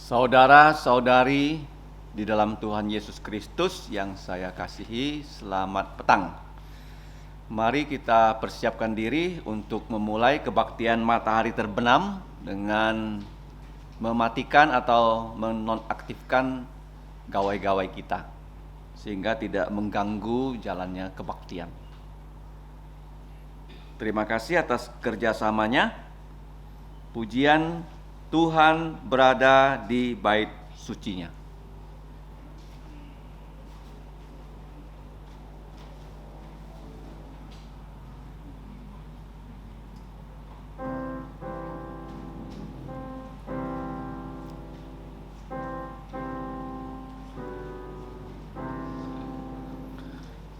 Saudara-saudari di dalam Tuhan Yesus Kristus yang saya kasihi, selamat petang. Mari kita persiapkan diri untuk memulai kebaktian matahari terbenam dengan mematikan atau menonaktifkan gawai-gawai kita, sehingga tidak mengganggu jalannya kebaktian. Terima kasih atas kerjasamanya. Pujian Tuhan berada di bait sucinya.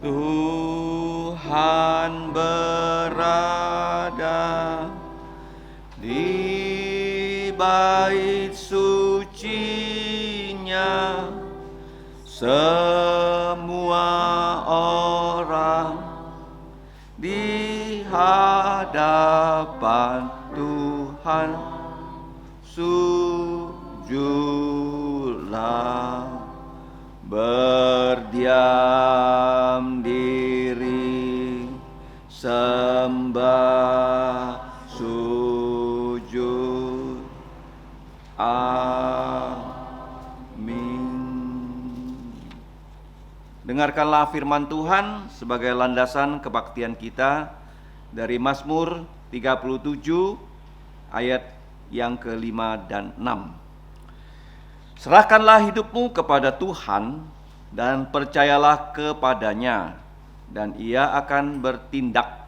Tuhan berada di bait sucinya, semua orang di hadapan Tuhan sujudlah, berdiam diri, sembah, sujud. Amin. Dengarkanlah firman Tuhan sebagai landasan kebaktian kita dari Mazmur 37 ayat yang ke-5 dan 6. Serahkanlah hidupmu kepada Tuhan dan percayalah kepadanya, dan Ia akan bertindak.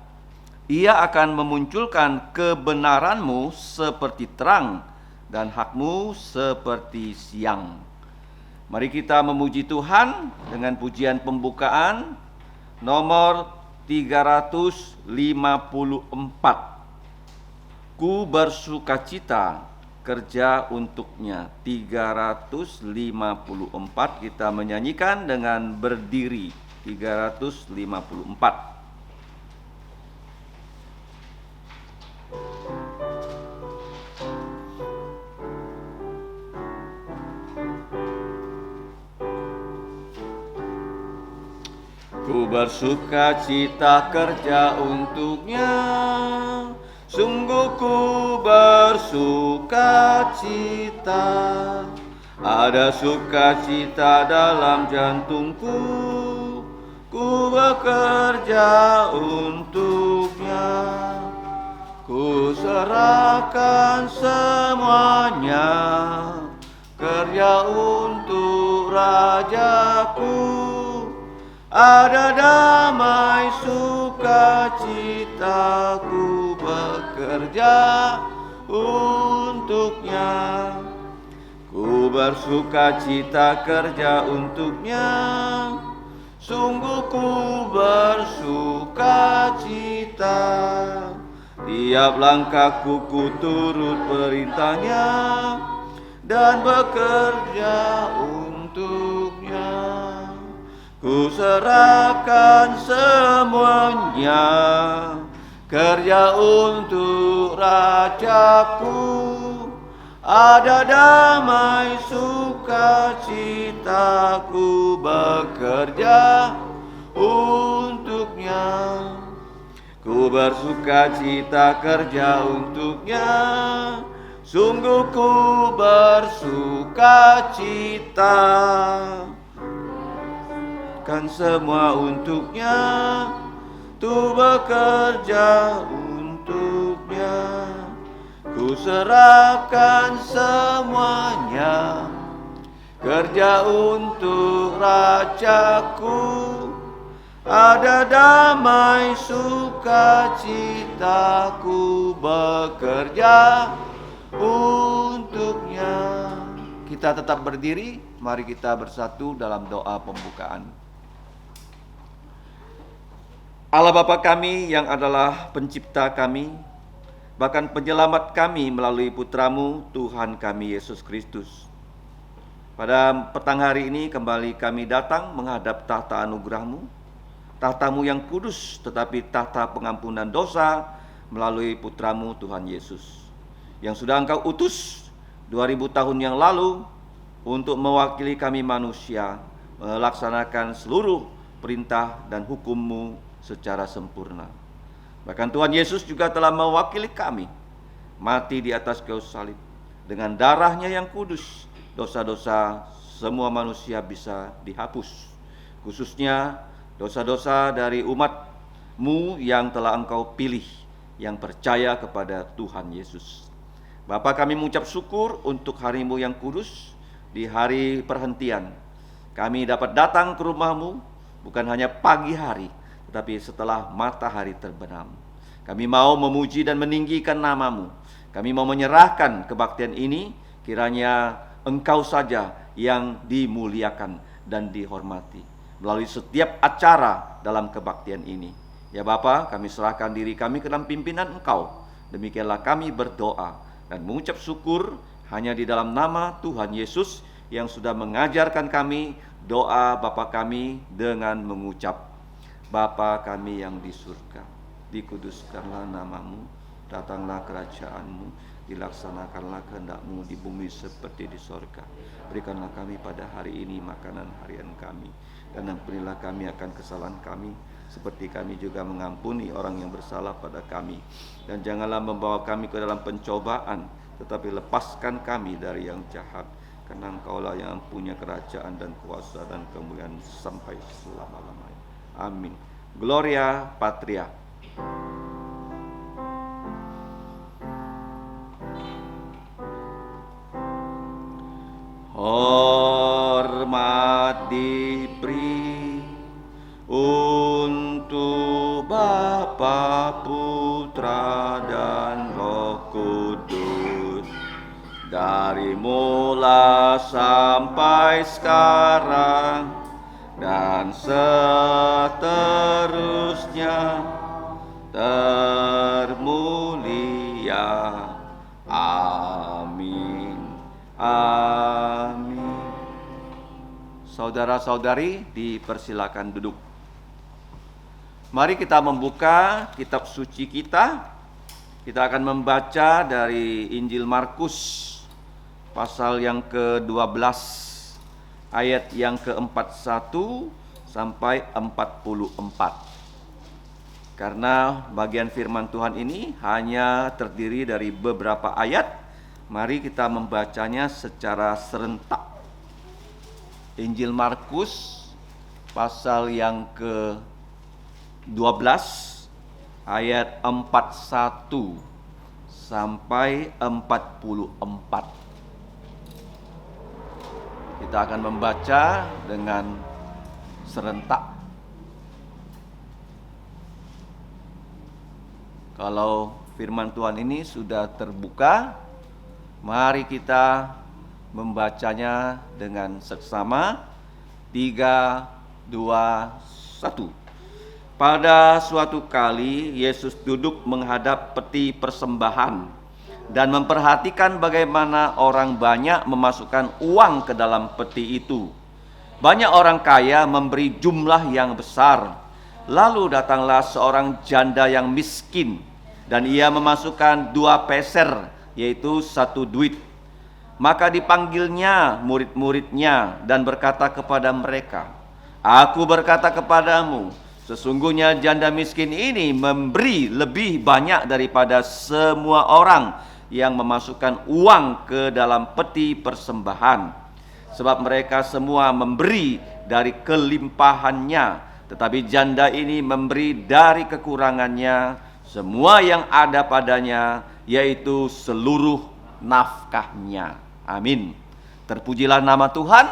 Ia akan memunculkan kebenaranmu seperti terang dan hakmu seperti siang. Mari kita memuji Tuhan dengan pujian pembukaan nomor 354. Ku bersukacita kerja untuknya. 354 kita menyanyikan dengan berdiri. 354. Ku bersukacita kerja untuknya, sungguh ku bersukacita. Ada sukacita dalam jantungku, ku bekerja untuknya. Ku serahkan semuanya, kerja untuk Rajaku. Ada damai sukacita, ku bekerja untuknya. Ku bersukacita kerja untuknya, sungguh ku bersukacita. Tiap langkahku ku turut perintahnya dan bekerja untuknya. Ku serahkan semuanya, kerja untuk Rajaku. Ada damai sukacita, ku bekerja untuknya. Ku bersukacita kerja untuknya, sungguh ku bersukacita. Kan semua untuknya, tu bekerja untuknya. Ku serahkan semuanya, kerja untuk Rajaku. Ada damai sukacita, ku bekerja untuknya. Kita tetap berdiri, mari kita bersatu dalam doa pembukaan. Allah Bapa kami yang adalah pencipta kami, bahkan penyelamat kami melalui putra-Mu Tuhan kami Yesus Kristus. Pada petang hari ini kembali kami datang menghadap tahta anugerah-Mu, tahta-Mu yang kudus tetapi tahta pengampunan dosa melalui putra-Mu Tuhan Yesus, yang sudah Engkau utus 2000 tahun yang lalu untuk mewakili kami manusia melaksanakan seluruh perintah dan hukum-Mu secara sempurna. Bahkan Tuhan Yesus juga telah mewakili kami mati di atas kayu salib. Dengan darah-Nya yang kudus, dosa-dosa semua manusia bisa dihapus, khususnya dosa-dosa dari umat-Mu yang telah Engkau pilih, yang percaya kepada Tuhan Yesus. Bapa, kami mengucap syukur untuk hari-Mu yang kudus. Di hari perhentian kami dapat datang ke rumah-Mu bukan hanya pagi hari, tetapi setelah matahari terbenam. Kami mau memuji dan meninggikan nama-Mu. Kami mau menyerahkan kebaktian ini, kiranya Engkau saja yang dimuliakan dan dihormati melalui setiap acara dalam kebaktian ini. Ya Bapa, kami serahkan diri kami ke dalam pimpinan Engkau. Demikianlah kami berdoa dan mengucap syukur hanya di dalam nama Tuhan Yesus yang sudah mengajarkan kami doa Bapa kami dengan mengucap, Bapa kami yang di surga, dikuduskanlah nama-Mu, datanglah kerajaan-Mu, dilaksanakanlah kehendak-Mu di bumi seperti di sorga. Berikanlah kami pada hari ini makanan harian kami, dan ampunilah kami akan kesalahan kami, seperti kami juga mengampuni orang yang bersalah pada kami. Dan janganlah membawa kami ke dalam pencobaan, tetapi lepaskan kami dari yang jahat. Karena Engkaulah yang punya kerajaan dan kuasa dan kemuliaan sampai selama-lamanya. Amin. Gloria Patria. Hormat diberi untuk Bapa, Putra, dan Roh Kudus, dari mula sampai sekarang dan seterusnya, termulia. Amin. Amin. Saudara-saudari, dipersilakan duduk. Mari kita membuka kitab suci kita. Kita akan membaca dari Injil Markus pasal yang ke-12 ayat yang ke-41 sampai 44. Karena bagian firman Tuhan ini hanya terdiri dari beberapa ayat, mari kita membacanya secara serentak. Injil Markus pasal yang ke-12 ayat 41 sampai 44. Kita akan membaca dengan serentak. Kalau firman Tuhan ini sudah terbuka, mari kita membacanya dengan seksama. 3, 2, 1. Pada suatu kali Yesus duduk menghadap peti persembahan dan memperhatikan bagaimana orang banyak memasukkan uang ke dalam peti itu. Banyak orang kaya memberi jumlah yang besar. Lalu datanglah seorang janda yang miskin, dan ia memasukkan 2 peser, yaitu 1 duit. Maka dipanggilnya murid-muridnya dan berkata kepada mereka, Aku berkata kepadamu, sesungguhnya janda miskin ini memberi lebih banyak daripada semua orang yang memasukkan uang ke dalam peti persembahan. Sebab mereka semua memberi dari kelimpahannya, tetapi janda ini memberi dari kekurangannya semua yang ada padanya, yaitu seluruh nafkahnya. Amin. Terpujilah nama Tuhan,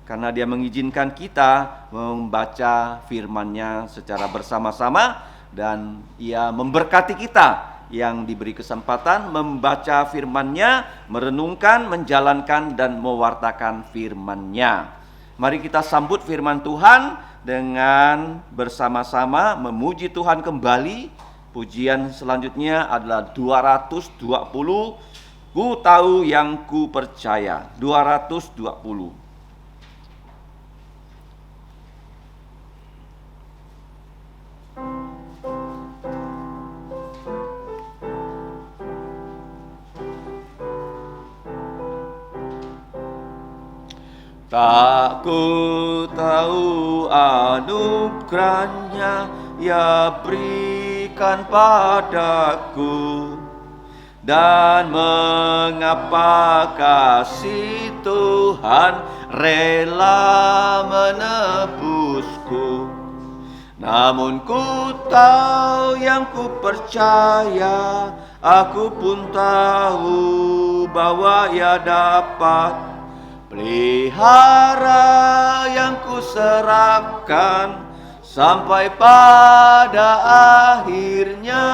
karena Dia mengizinkan kita membaca firman-Nya secara bersama-sama, dan Ia memberkati kita yang diberi kesempatan membaca firman-Nya, merenungkan, menjalankan, dan mewartakan firman-Nya. Mari kita sambut firman Tuhan dengan bersama-sama memuji Tuhan kembali. Pujian selanjutnya adalah 220, Ku tahu yang ku percaya. 220. Tak ku tahu anugerahnya Ia berikan padaku, dan mengapa kasih Tuhan rela menebusku. Namun ku tahu yang ku percaya, aku pun tahu bahwa Ia dapat pelihara yang ku serahkan sampai pada akhirnya.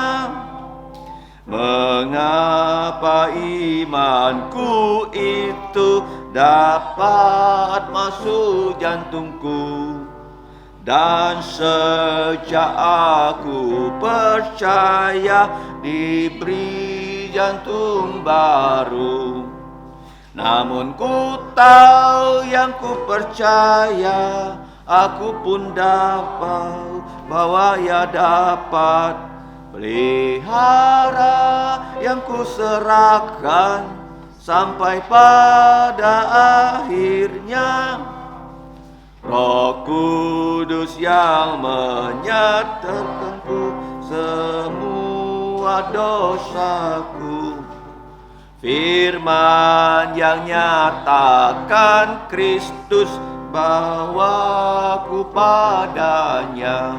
Mengapa imanku itu dapat masuk jantungku, dan sejak aku percaya diberi jantung baru. Namun ku tahu yang ku percaya, aku pun dapat bahwa Ia dapat pelihara yang ku serahkan sampai pada akhirnya. Roh Kudus yang menyertakanku semua dosaku, firman yang nyatakan Kristus bahwa ku padanya.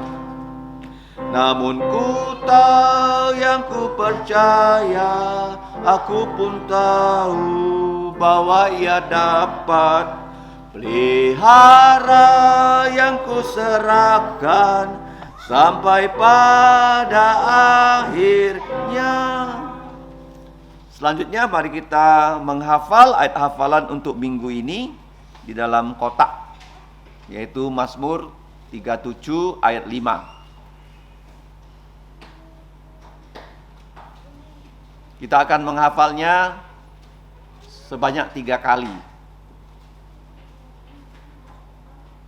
Namun ku tahu yang ku percaya, aku pun tahu bahwa Ia dapat pelihara yang ku serahkan sampai pada akhirnya. Selanjutnya mari kita menghafal ayat hafalan untuk minggu ini di dalam kotak, yaitu Mazmur 37 ayat 5. Kita akan menghafalnya sebanyak 3 kali.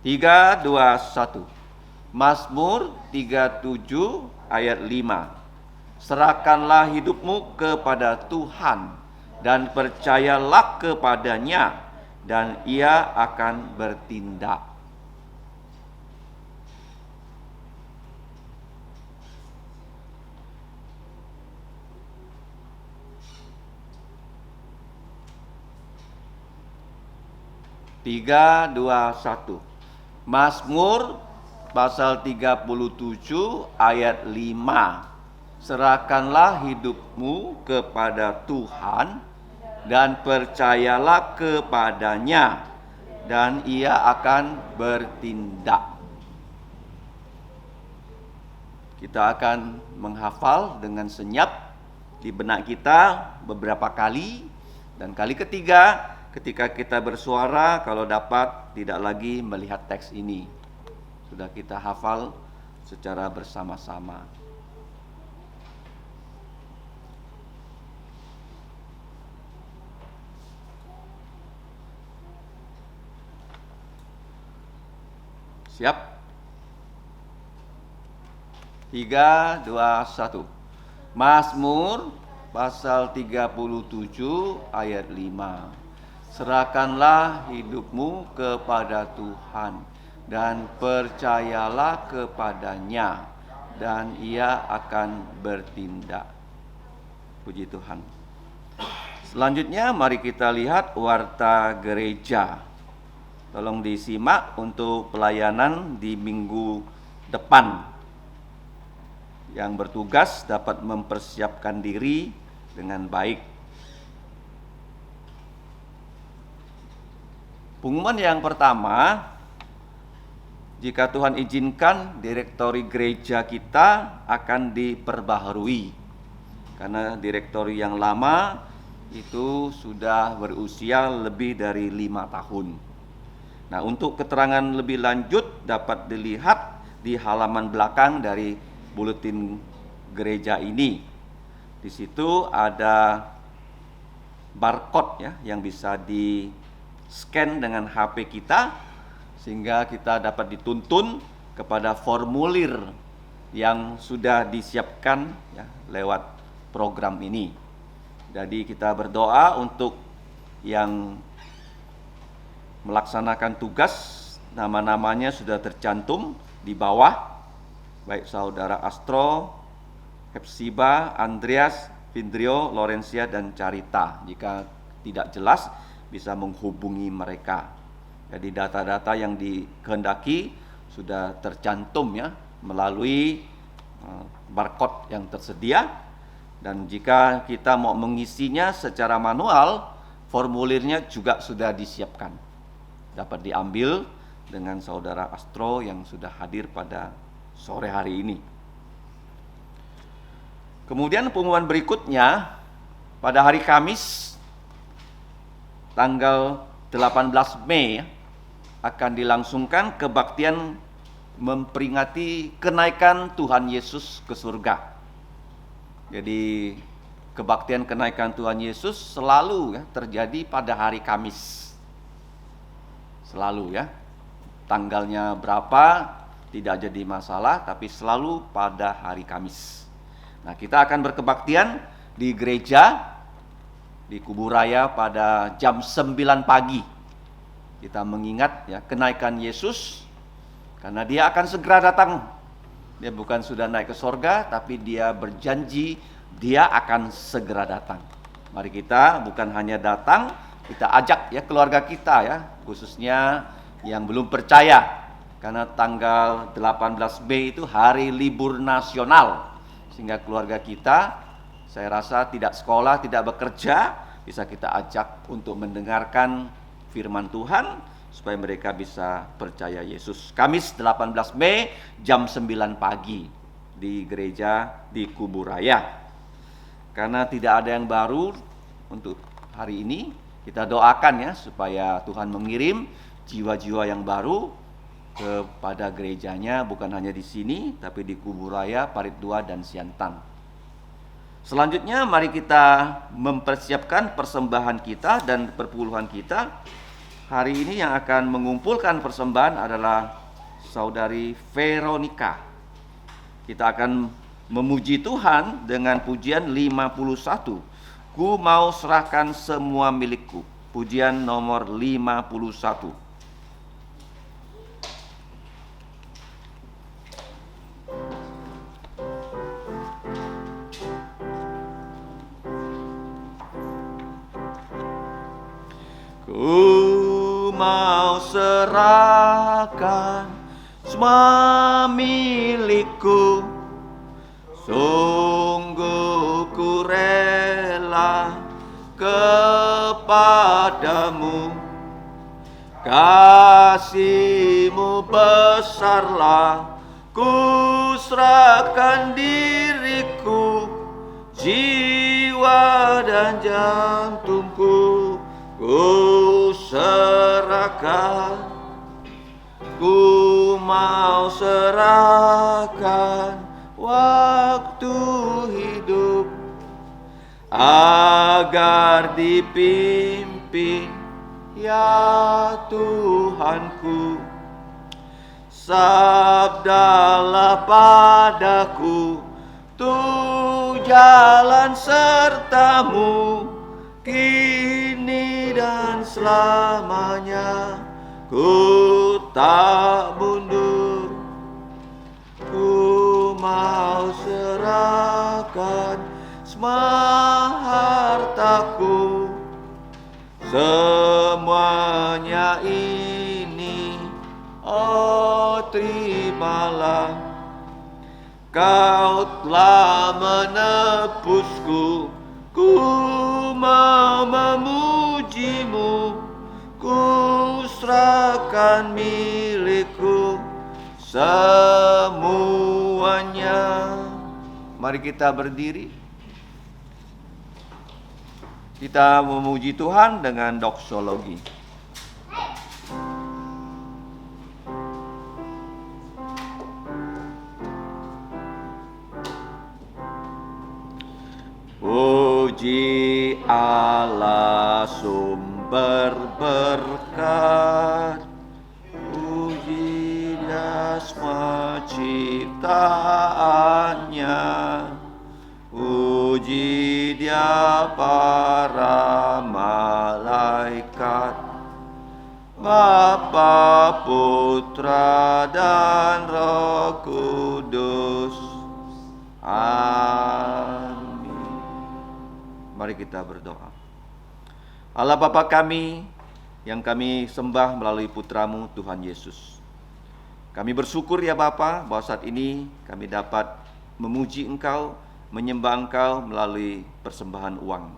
3, 2, 1. Mazmur 37 ayat 5. Serahkanlah hidupmu kepada Tuhan dan percayalah kepadanya, dan Ia akan bertindak. Tiga, dua, satu. Mazmur pasal 37 ayat 5. Serahkanlah hidupmu kepada Tuhan dan percayalah kepadanya, dan Ia akan bertindak. Kita akan menghafal dengan senyap di benak kita beberapa kali, dan kali ketiga ketika kita bersuara, kalau dapat tidak lagi melihat teks ini. Sudah kita hafal secara bersama-sama. Siap? 3, 2, 1. Mazmur pasal 37 ayat 5. Serahkanlah hidupmu kepada Tuhan dan percayalah kepadanya, dan Ia akan bertindak. Puji Tuhan. Selanjutnya mari kita lihat warta gereja. Tolong disimak untuk pelayanan di minggu depan. Yang bertugas dapat mempersiapkan diri dengan baik. Pengumuman yang pertama, jika Tuhan izinkan, direktori gereja kita akan diperbaharui. Karena direktori yang lama itu sudah berusia lebih dari 5 tahun. Nah, untuk keterangan lebih lanjut dapat dilihat di halaman belakang dari buletin gereja ini. Di situ ada barcode ya yang bisa di-scan dengan HP kita, sehingga kita dapat dituntun kepada formulir yang sudah disiapkan ya lewat program ini. Jadi kita berdoa untuk yang melaksanakan tugas, nama-namanya sudah tercantum di bawah, baik saudara Astro, Hepsiba, Andreas, Vindrio, Lorencia, dan Carita. Jika tidak jelas, bisa menghubungi mereka. Jadi data-data yang dikehendaki sudah tercantum ya melalui barcode yang tersedia. Dan jika kita mau mengisinya secara manual, formulirnya juga sudah disiapkan. Dapat diambil dengan saudara Astro yang sudah hadir pada sore hari ini. Kemudian pengumuman berikutnya, pada hari Kamis tanggal 18 Mei akan dilangsungkan kebaktian memperingati kenaikan Tuhan Yesus ke surga. Jadi kebaktian kenaikan Tuhan Yesus selalu ya terjadi pada hari Kamis. Selalu ya. Tanggalnya berapa tidak jadi masalah, tapi selalu pada hari Kamis. Nah, kita akan berkebaktian di gereja di Kuburaya pada jam 9 pagi. Kita mengingat ya kenaikan Yesus karena dia akan segera datang. Dia bukan sudah naik ke sorga, tapi dia berjanji dia akan segera datang. Mari kita bukan hanya datang, kita ajak ya keluarga kita ya, khususnya yang belum percaya. Karena tanggal 18 Mei itu hari libur nasional. Sehingga keluarga kita, saya rasa tidak sekolah, tidak bekerja, bisa kita ajak untuk mendengarkan firman Tuhan supaya mereka bisa percaya Yesus. Kamis 18 Mei jam 9 pagi di gereja di Kuburaya. Karena tidak ada yang baru untuk hari ini, kita doakan ya supaya Tuhan mengirim jiwa-jiwa yang baru kepada gerejanya, bukan hanya di sini tapi di Kuburaya, Parit 2 dan Siantan. Selanjutnya mari kita mempersiapkan persembahan kita dan perpuluhan kita. Hari ini yang akan mengumpulkan persembahan adalah saudari Veronica. Kita akan memuji Tuhan dengan pujian 51. Ku mau serahkan semua milikku. Pujian nomor 51. Ku mau serahkan semua milikku, sungguh ku rela kepadamu. Kasih-Mu besarlah, ku serahkan diriku, jiwa dan jantungku. Ku serahkan, ku mau serahkan waktu hidup agar dipimpin ya Tuhanku. Sabdalah padaku, tuh jalan sertamu kini dan selamanya. Ku tak mundur, ku mau serahkan semua hartaku. Semuanya ini, oh terimalah. Kau telah menebusku, ku mau memuji-Mu, ku serahkan milikku semuanya. Mari kita berdiri. Kita memuji Tuhan dengan doksologi. Puji Allah sumber berkat, puji Dia semua ciptaannya, puji Dia para malaikat, Bapa, Putra, dan Roh Kudus. Amin. Mari kita berdoa. Allah Bapa kami, yang kami sembah melalui putramu Tuhan Yesus. Kami bersyukur ya Bapa bahwa saat ini kami dapat memuji Engkau, menyembah Engkau melalui persembahan uang.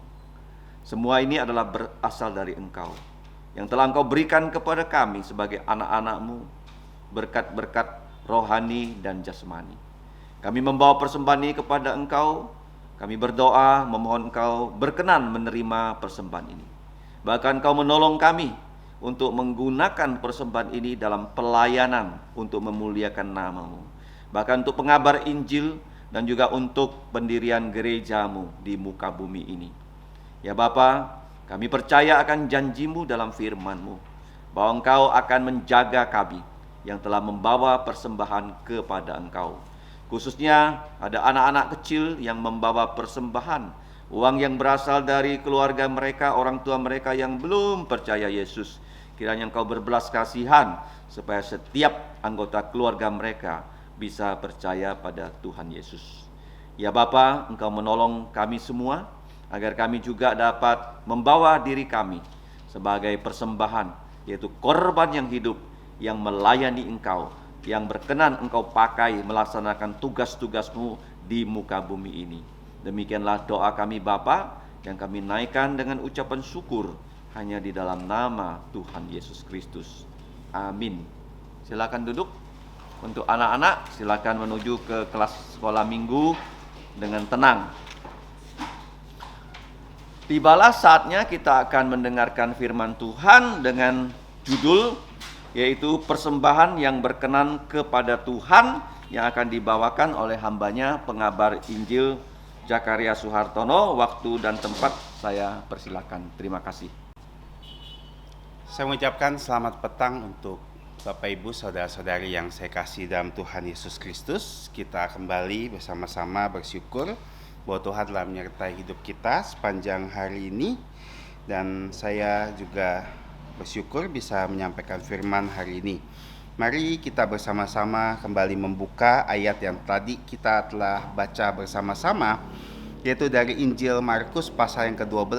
Semua ini adalah berasal dari Engkau, yang telah Engkau berikan kepada kami sebagai anak-anak-Mu, berkat-berkat rohani dan jasmani. Kami membawa persembahan ini kepada Engkau, kami berdoa memohon Engkau berkenan menerima persembahan ini. Bahkan Engkau menolong kami untuk menggunakan persembahan ini dalam pelayanan untuk memuliakan nama-Mu. Bahkan untuk pengabar Injil dan juga untuk pendirian gereja-Mu di muka bumi ini. Ya Bapa, kami percaya akan janji-Mu dalam firman-Mu, bahwa Engkau akan menjaga kami yang telah membawa persembahan kepada Engkau. Khususnya ada anak-anak kecil yang membawa persembahan, uang yang berasal dari keluarga mereka, orang tua mereka yang belum percaya Yesus. Kiranya Engkau berbelas kasihan supaya setiap anggota keluarga mereka bisa percaya pada Tuhan Yesus. Ya Bapa, Engkau menolong kami semua agar kami juga dapat membawa diri kami sebagai persembahan, yaitu korban yang hidup yang melayani Engkau, yang berkenan Engkau pakai melaksanakan tugas-tugas-Mu di muka bumi ini. Demikianlah doa kami Bapa, yang kami naikkan dengan ucapan syukur hanya di dalam nama Tuhan Yesus Kristus. Amin. Silakan duduk. Untuk anak-anak silakan menuju ke kelas sekolah minggu dengan tenang. Tibalah saatnya kita akan mendengarkan firman Tuhan dengan judul yaitu persembahan yang berkenan kepada Tuhan, yang akan dibawakan oleh hambanya pengabar Injil Zakaria Suhartono. Waktu dan tempat saya persilakan. Terima kasih. Saya mengucapkan selamat petang untuk Bapak Ibu Saudara-saudari yang saya kasih dalam Tuhan Yesus Kristus. Kita kembali bersama-sama bersyukur bahwa Tuhan telah menyertai hidup kita sepanjang hari ini. Dan saya juga bersyukur bisa menyampaikan firman hari ini. Mari kita bersama-sama kembali membuka ayat yang tadi kita telah baca bersama-sama, yaitu dari Injil Markus pasal yang ke-12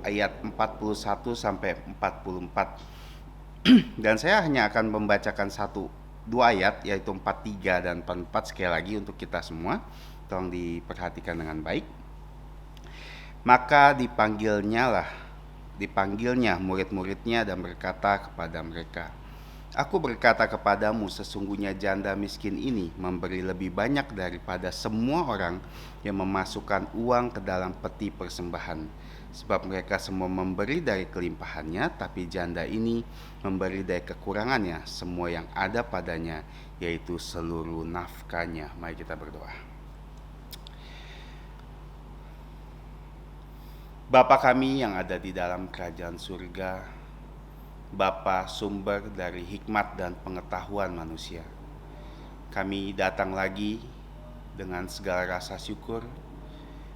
ayat 41 sampai 44. Dan saya hanya akan membacakan dua ayat, yaitu 43 dan 44 sekali lagi untuk kita semua. Tolong diperhatikan dengan baik. Maka dipanggilnya murid-muridnya dan berkata kepada mereka, Aku berkata kepadamu, sesungguhnya janda miskin ini memberi lebih banyak daripada semua orang yang memasukkan uang ke dalam peti persembahan. Sebab mereka semua memberi dari kelimpahannya, tapi janda ini memberi dari kekurangannya semua yang ada padanya, yaitu seluruh nafkahnya. Mari kita berdoa. Bapa kami yang ada di dalam kerajaan surga, Bapa sumber dari hikmat dan pengetahuan manusia, kami datang lagi dengan segala rasa syukur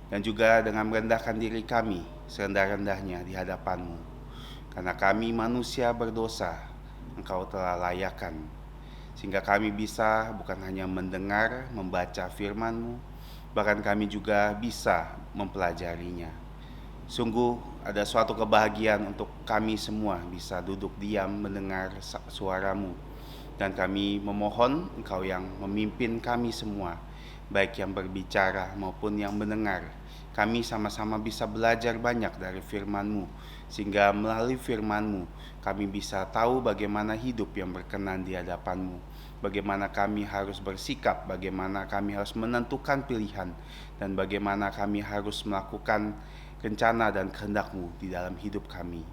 dan juga dengan merendahkan diri kami serendah-rendahnya di hadapan-Mu. Karena kami manusia berdosa, Engkau telah layakkan, sehingga kami bisa bukan hanya mendengar, membaca firman-Mu, bahkan kami juga bisa mempelajarinya. Sungguh ada suatu kebahagiaan untuk kami semua bisa duduk diam mendengar suara-Mu. Dan kami memohon Engkau yang memimpin kami semua, baik yang berbicara maupun yang mendengar. Kami sama-sama bisa belajar banyak dari firman-Mu, sehingga melalui firman-Mu kami bisa tahu bagaimana hidup yang berkenan di hadapan-Mu, bagaimana kami harus bersikap, bagaimana kami harus menentukan pilihan, dan bagaimana kami harus melakukan rencana dan kehendak-Mu di dalam hidup kami.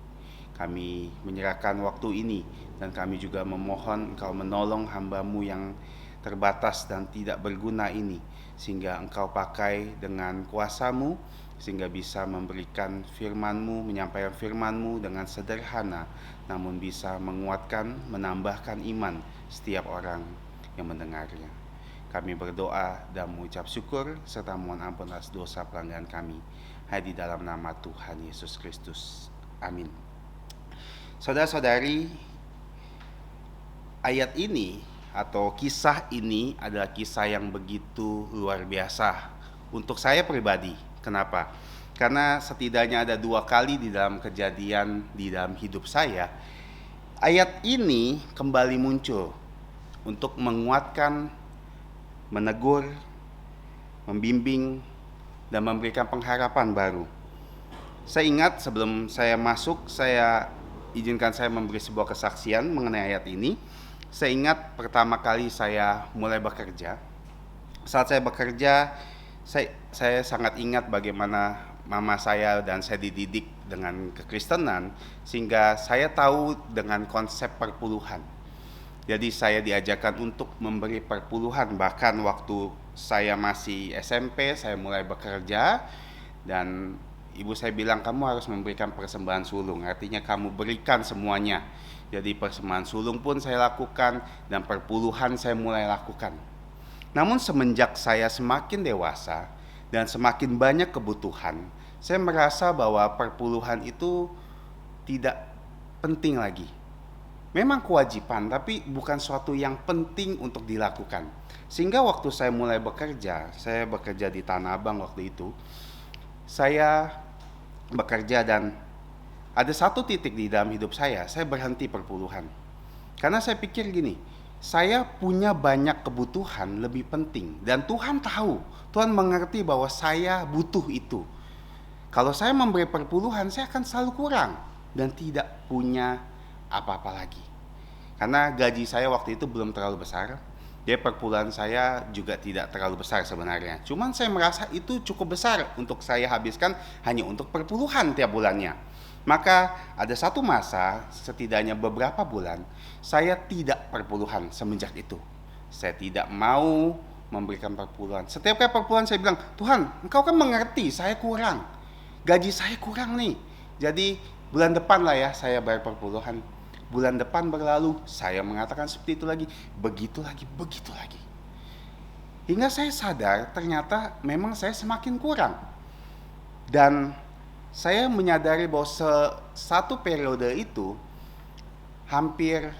Kami menyerahkan waktu ini, dan kami juga memohon Engkau menolong hamba-Mu yang terbatas dan tidak berguna ini, sehingga Engkau pakai dengan kuasa-Mu, sehingga bisa memberikan firman-Mu, menyampaikan firman-Mu dengan sederhana, namun bisa menguatkan, menambahkan iman setiap orang yang mendengarnya. Kami berdoa dan mengucap syukur serta mohon ampun atas dosa pelanggaran kami. Hanya di dalam nama Tuhan Yesus Kristus. Amin. Saudara-saudari, ayat ini atau kisah ini adalah kisah yang begitu luar biasa untuk saya pribadi. Kenapa? Karena setidaknya ada 2 kali di dalam kejadian di dalam hidup saya, ayat ini kembali muncul untuk menguatkan, menegur, membimbing, dan memberikan pengharapan baru. Saya ingat sebelum saya masuk, izinkan saya memberi sebuah kesaksian mengenai ayat ini. Saya ingat pertama kali saya mulai bekerja. Saat saya bekerja, saya sangat ingat bagaimana mama saya dan saya dididik dengan kekristenan, sehingga saya tahu dengan konsep perpuluhan. Jadi saya diajarkan untuk memberi perpuluhan. Bahkan waktu saya masih SMP, saya mulai bekerja, dan ibu saya bilang, kamu harus memberikan persembahan sulung, artinya kamu berikan semuanya. Jadi persembahan sulung pun saya lakukan, dan perpuluhan saya mulai lakukan. Namun semenjak saya semakin dewasa dan semakin banyak kebutuhan, saya merasa bahwa perpuluhan itu tidak penting lagi. Memang kewajiban, tapi bukan suatu yang penting untuk dilakukan. Sehingga waktu saya mulai bekerja, saya bekerja di Tanah Abang waktu itu, saya bekerja dan ada satu titik di dalam hidup saya berhenti perpuluhan. Karena saya pikir gini, saya punya banyak kebutuhan lebih penting, dan Tuhan tahu, Tuhan mengerti bahwa saya butuh itu. Kalau saya memberi perpuluhan, saya akan selalu kurang dan tidak punya apa-apa lagi. Karena gaji saya waktu itu belum terlalu besar, jadi perpuluhan saya juga tidak terlalu besar sebenarnya. Cuman saya merasa itu cukup besar untuk saya habiskan hanya untuk perpuluhan tiap bulannya. Maka ada satu masa, setidaknya beberapa bulan, saya tidak perpuluhan semenjak itu. Saya tidak mau memberikan perpuluhan. Setiap kali perpuluhan saya bilang, Tuhan, Engkau kan mengerti saya kurang, gaji saya kurang nih, jadi bulan depan lah ya saya bayar perpuluhan. Bulan depan berlalu, saya mengatakan seperti itu lagi, begitu lagi. Hingga saya sadar ternyata memang saya semakin kurang. Dan saya menyadari bahwa satu periode itu hampir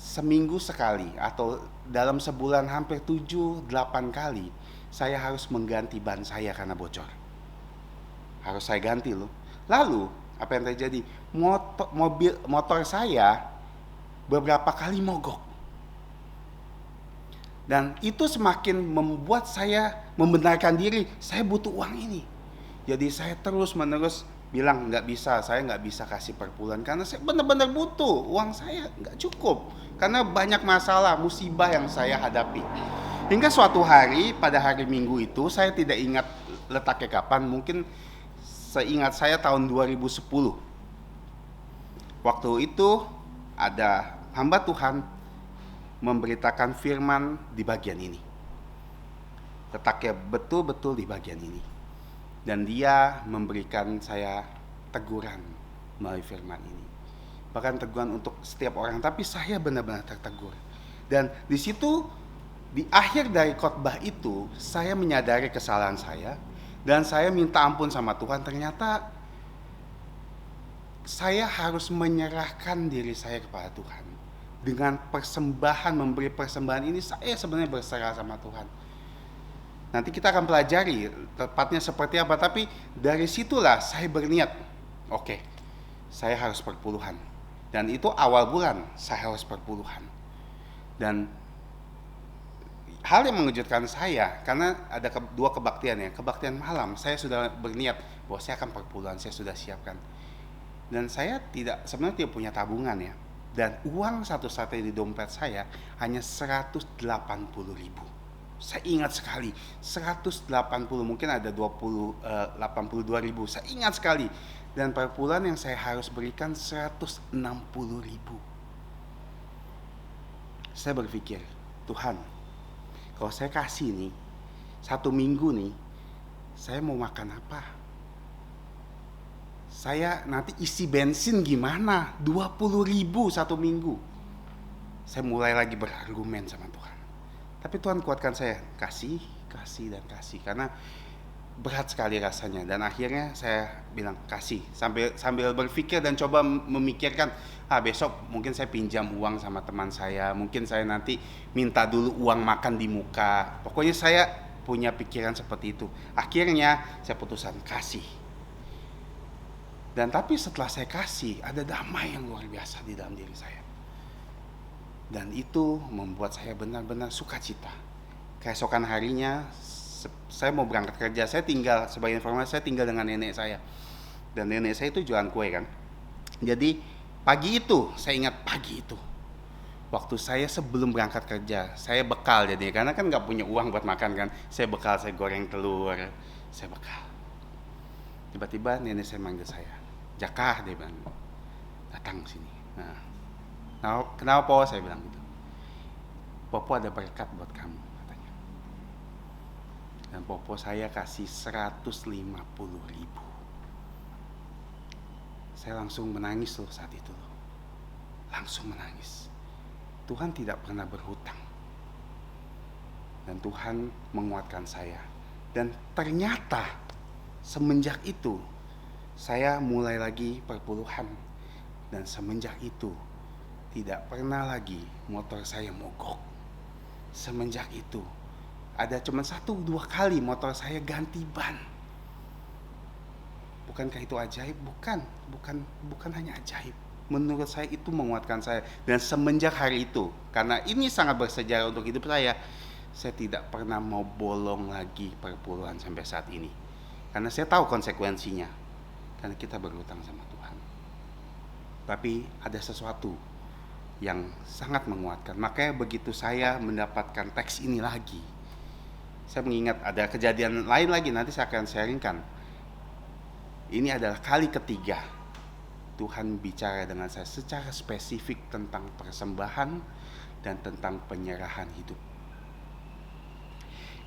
seminggu sekali atau dalam sebulan hampir 7-8 kali saya harus mengganti ban saya karena bocor. Harus saya ganti loh. Lalu apa yang terjadi? Motor saya beberapa kali mogok. Dan itu semakin membuat saya membenarkan diri, saya butuh uang ini. Jadi saya terus-menerus bilang, saya nggak bisa kasih perpuluhan karena saya benar-benar butuh, uang saya nggak cukup. Karena banyak masalah, musibah yang saya hadapi. Hingga suatu hari, pada hari Minggu itu, saya tidak ingat letaknya kapan, mungkin seingat saya tahun 2010. Waktu itu ada hamba Tuhan memberitakan firman di bagian ini. Letaknya betul-betul di bagian ini. Dan dia memberikan saya teguran melalui firman ini. Bahkan teguran untuk setiap orang, tapi saya benar-benar tertegur. Dan di situ, di akhir dari khotbah itu, saya menyadari kesalahan saya dan saya minta ampun sama Tuhan. Ternyata saya harus menyerahkan diri saya kepada Tuhan. Dengan persembahan, memberi persembahan ini, saya sebenarnya berserah sama Tuhan. Nanti kita akan pelajari tepatnya seperti apa, tapi dari situlah saya berniat, oke, saya harus perpuluhan. Dan itu awal bulan, saya harus perpuluhan. Dan hal yang mengejutkan saya, karena ada dua kebaktian ya. Kebaktian malam, saya sudah berniat bahwa saya akan perpuluhan, saya sudah siapkan. Dan saya sebenarnya tidak punya tabungan ya. Dan uang satu-satunya di dompet saya hanya 180.000. Saya ingat sekali, 180, mungkin ada 82.000. Saya ingat sekali. Dan perpuluhan yang saya harus berikan 160.000. Saya berpikir, Tuhan, kalau saya kasih nih, 1 minggu nih, saya mau makan apa? Saya nanti isi bensin gimana? 20.000 1 minggu. Saya mulai lagi berargumen sama Tuhan. Tapi Tuhan kuatkan saya, kasih dan kasih. Karena berat sekali rasanya, dan akhirnya saya bilang kasih, sambil berpikir dan coba memikirkan, besok mungkin saya pinjam uang sama teman saya, mungkin saya nanti minta dulu uang makan di muka. Pokoknya saya punya pikiran seperti itu. Akhirnya saya putuskan kasih. Dan tapi setelah saya kasih, ada damai yang luar biasa di dalam diri saya. Dan itu membuat saya benar-benar sukacita. Keesokan harinya saya mau berangkat kerja. Saya tinggal, sebagai informasi, saya tinggal dengan nenek saya. Dan nenek saya itu jualan kue kan. Jadi pagi itu, saya ingat pagi itu, waktu saya sebelum berangkat kerja, saya bekal jadi, karena kan nggak punya uang buat makan kan. Saya bekal, saya goreng telur, saya bekal. Tiba-tiba nenek saya manggil saya, "Jaka," dia bilang, "datang sini." Nah, kenapa Po? Saya bilang gitu. "Popo ada berkat buat kamu," katanya. Dan Popo saya kasih 150.000. Saya langsung menangis loh saat itu loh. Langsung menangis. Tuhan tidak pernah berhutang. Dan Tuhan menguatkan saya. Dan ternyata semenjak itu saya mulai lagi perpuluhan. Dan semenjak itu tidak pernah lagi motor saya mogok. Semenjak itu ada cuma 1-2 kali motor saya ganti ban. Bukankah itu ajaib? Bukan hanya ajaib. Menurut saya itu menguatkan saya. Dan semenjak hari itu, karena ini sangat bersejarah untuk hidup saya tidak pernah mau bolong lagi perpuluhan sampai saat ini. Karena saya tahu konsekuensinya. Karena kita berhutang sama Tuhan. Tapi ada sesuatu yang sangat menguatkan. Makanya begitu saya mendapatkan teks ini lagi, saya mengingat ada kejadian lain lagi, nanti saya akan sharingkan. Ini adalah kali ketiga Tuhan bicara dengan saya secara spesifik tentang persembahan dan tentang penyerahan hidup.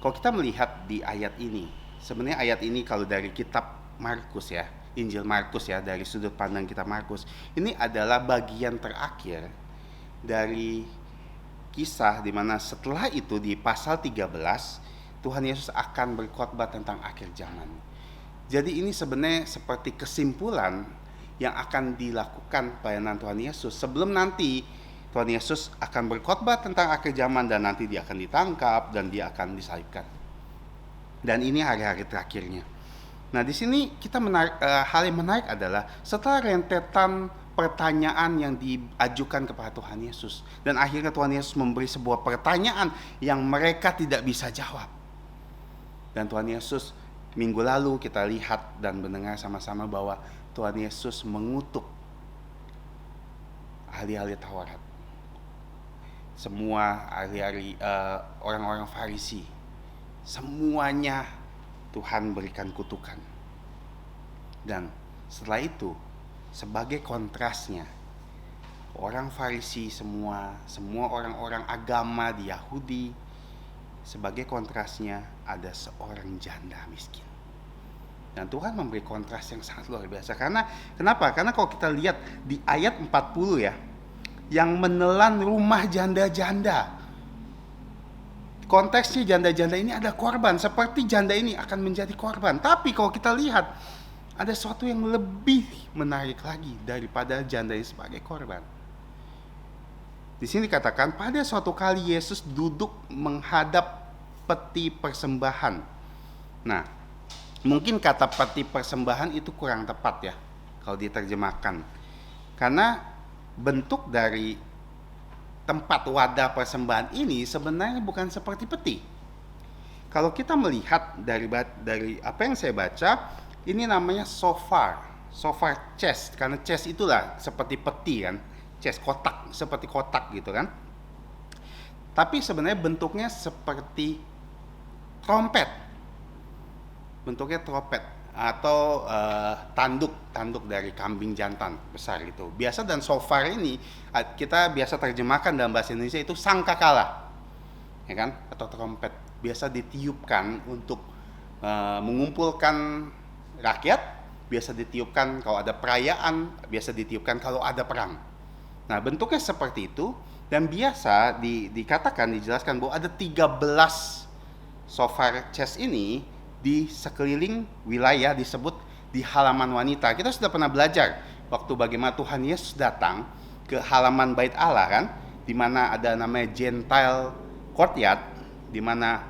Kalau kita melihat di ayat ini, sebenarnya ayat ini kalau dari kitab Markus ya, Injil Markus ya, dari sudut pandang kitab Markus, ini adalah bagian terakhir dari kisah di mana setelah itu di pasal 13 Tuhan Yesus akan berkhotbah tentang akhir zaman. Jadi ini sebenarnya seperti kesimpulan yang akan dilakukan pelayanan Tuhan Yesus sebelum nanti Tuhan Yesus akan berkhotbah tentang akhir zaman dan nanti dia akan ditangkap dan dia akan disalibkan. Dan ini hari-hari terakhirnya. Nah, di sini kita hal yang menarik adalah setelah rentetan pertanyaan yang diajukan kepada Tuhan Yesus, dan akhirnya Tuhan Yesus memberi sebuah pertanyaan yang mereka tidak bisa jawab. Dan Tuhan Yesus, minggu lalu kita lihat dan mendengar sama-sama bahwa Tuhan Yesus mengutuk ahli-ahli Taurat, semua ahli-ahli orang-orang Farisi, semuanya Tuhan berikan kutukan. Dan setelah itu, sebagai kontrasnya, orang Farisi semua orang-orang agama di Yahudi, sebagai kontrasnya ada seorang janda miskin. Dan Tuhan memberi kontras yang sangat luar biasa. Kenapa? Karena kalau kita lihat di ayat 40 ya, yang menelan rumah janda-janda. Konteksnya janda-janda ini ada korban, seperti janda ini akan menjadi korban. Tapi kalau kita lihat, ada sesuatu yang lebih menarik lagi daripada janda ini sebagai korban. Di sini dikatakan pada suatu kali Yesus duduk menghadap peti persembahan. Nah, mungkin kata peti persembahan itu kurang tepat ya kalau diterjemahkan. Karena bentuk dari tempat wadah persembahan ini sebenarnya bukan seperti peti. Kalau kita melihat dari apa yang saya baca, ini namanya shofar chest, karena chest itulah seperti peti kan, chest kotak, seperti kotak gitu kan. Tapi sebenarnya bentuknya seperti trompet, atau tanduk dari kambing jantan besar itu. Biasa, dan shofar ini kita biasa terjemahkan dalam bahasa Indonesia itu sangkakala, ya kan, atau trompet. Biasa ditiupkan untuk mengumpulkan rakyat, biasa ditiupkan kalau ada perayaan, biasa ditiupkan kalau ada perang. Nah, bentuknya seperti itu, dan biasa dijelaskan bahwa ada 13 shofar chest ini di sekeliling wilayah disebut di halaman wanita. Kita sudah pernah belajar waktu bagaimana Tuhan Yesus datang ke halaman bait Allah kan, di mana ada namanya Gentile courtyard, di mana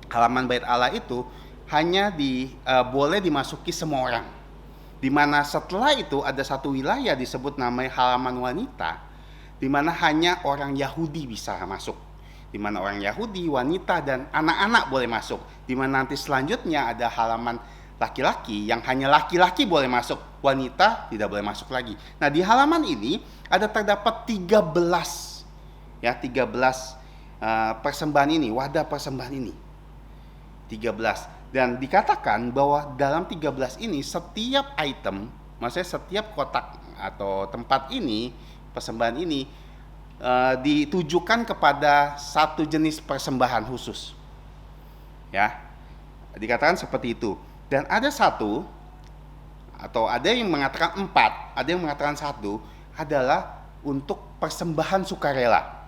halaman bait Allah itu hanya boleh dimasuki semua orang. Di mana setelah itu ada satu wilayah disebut namanya halaman wanita, di mana hanya orang Yahudi bisa masuk. Di mana orang Yahudi, wanita dan anak-anak boleh masuk. Di mana nanti selanjutnya ada halaman laki-laki yang hanya laki-laki boleh masuk, wanita tidak boleh masuk lagi. Nah, di halaman ini ada terdapat 13 persembahan ini, wadah persembahan ini. 13. Dan dikatakan bahwa dalam 13 ini setiap item, maksudnya setiap kotak atau tempat ini, persembahan ini ditujukan kepada satu jenis persembahan khusus. Ya. Dikatakan seperti itu. Dan ada satu, atau ada yang mengatakan 4, ada yang mengatakan 1 adalah untuk persembahan sukarela.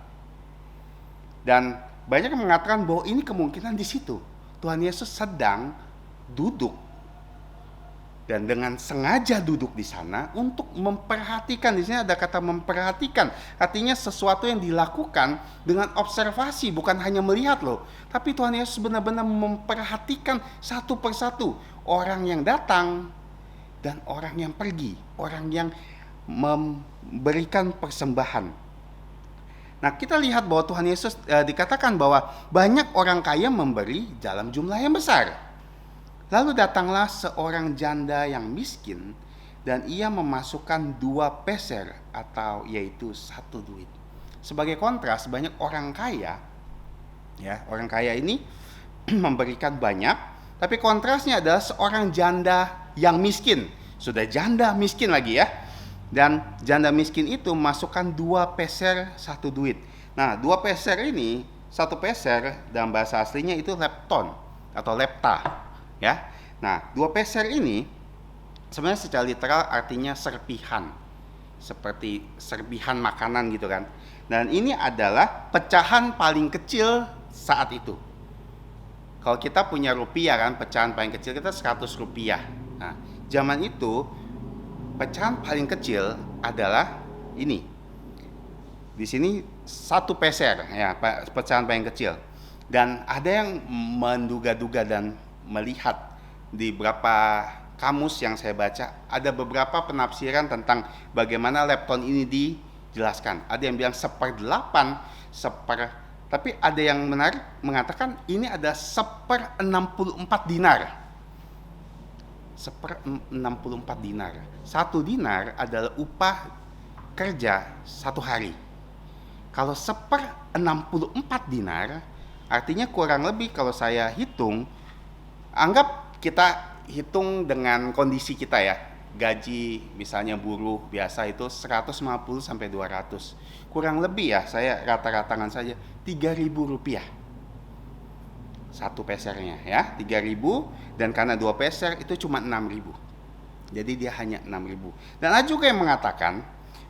Dan banyak yang mengatakan bahwa ini kemungkinan di situ Tuhan Yesus sedang duduk dan dengan sengaja duduk di sana untuk memperhatikan. Di sini ada kata memperhatikan, artinya sesuatu yang dilakukan dengan observasi, bukan hanya melihat loh. Tapi Tuhan Yesus benar-benar memperhatikan satu persatu orang yang datang dan orang yang pergi, orang yang memberikan persembahan. Nah, kita lihat bahwa Tuhan Yesus dikatakan bahwa banyak orang kaya memberi dalam jumlah yang besar. Lalu datanglah seorang janda yang miskin dan ia memasukkan 2 peser atau yaitu 1 duit. Sebagai kontras, banyak orang kaya, ya, orang kaya ini memberikan banyak, tapi kontrasnya adalah seorang janda yang miskin. Sudah janda miskin lagi ya. Dan janda miskin itu masukkan 2 peser 1 duit. Nah, 2 peser ini, 1 peser dalam bahasa aslinya itu lepton atau lepta, ya. Nah, 2 peser ini sebenarnya secara literal artinya serpihan, seperti serpihan makanan gitu kan. Dan ini adalah pecahan paling kecil saat itu. Kalau kita punya rupiah kan, pecahan paling kecil kita 100 rupiah. Nah, zaman itu pecahan paling kecil adalah ini. Di sini 1 peser ya, pecahan paling kecil. Dan ada yang menduga-duga dan melihat di beberapa kamus yang saya baca, ada beberapa penafsiran tentang bagaimana lepton ini dijelaskan. Ada yang bilang 1/8, tapi ada yang menarik mengatakan ini ada 1/64 dinar. 1/64 dinar. 1 dinar adalah upah kerja 1 hari. Kalau 1/64 dinar, artinya kurang lebih kalau saya hitung, anggap kita hitung dengan kondisi kita ya. Gaji misalnya buruh biasa itu 150 sampai 200. Kurang lebih ya, saya rata-ratakan saja 3.000 rupiah. 1 pesernya ya, 3.000, dan karena 2 peser itu cuma 6.000. Jadi dia hanya 6.000. Dan ada juga yang mengatakan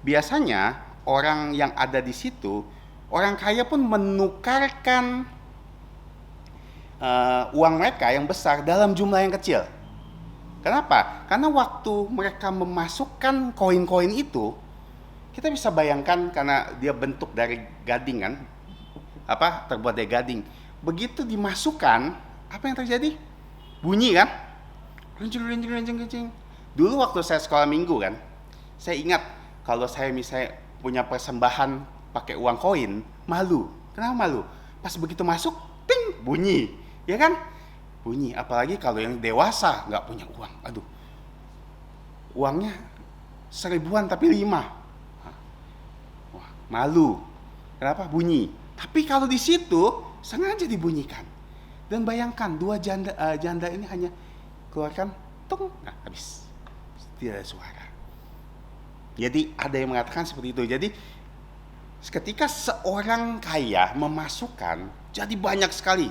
biasanya orang yang ada di situ, orang kaya pun menukarkan uang mereka yang besar dalam jumlah yang kecil. Kenapa? Karena waktu mereka memasukkan koin-koin itu, kita bisa bayangkan karena dia bentuk dari gading kan, terbuat dari gading. Begitu dimasukkan, apa yang terjadi? Bunyi kan? Kencing. Dulu waktu saya sekolah minggu kan, saya ingat kalau saya misalnya punya persembahan pakai uang koin, malu. Kenapa malu? Pas begitu masuk, ting, bunyi, ya kan? Bunyi. Apalagi kalau yang dewasa nggak punya uang, aduh, uangnya 1.000-an tapi 5. Wah, malu. Kenapa? Bunyi. Tapi kalau di situ sengaja dibunyikan. Dan bayangkan 2 janda ini hanya keluarkan tung, nah habis. Tidak ada suara. Jadi ada yang mengatakan seperti itu. Jadi ketika seorang kaya memasukkan, jadi banyak sekali.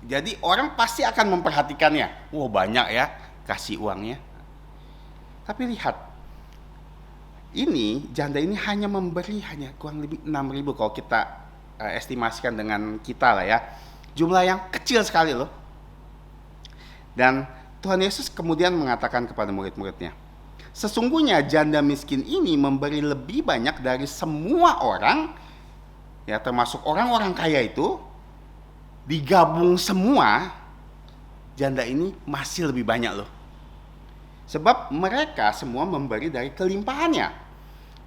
Jadi orang pasti akan memperhatikannya. Wah, banyak ya kasih uangnya. Tapi lihat, ini janda ini hanya memberi hanya kurang lebih 6.000 kalau kita estimasikan dengan kita lah ya. Jumlah yang kecil sekali loh. Dan Tuhan Yesus kemudian mengatakan kepada murid-muridnya, sesungguhnya janda miskin ini memberi lebih banyak dari semua orang, ya termasuk orang-orang kaya itu, digabung semua, janda ini masih lebih banyak loh. Sebab mereka semua memberi dari kelimpahannya,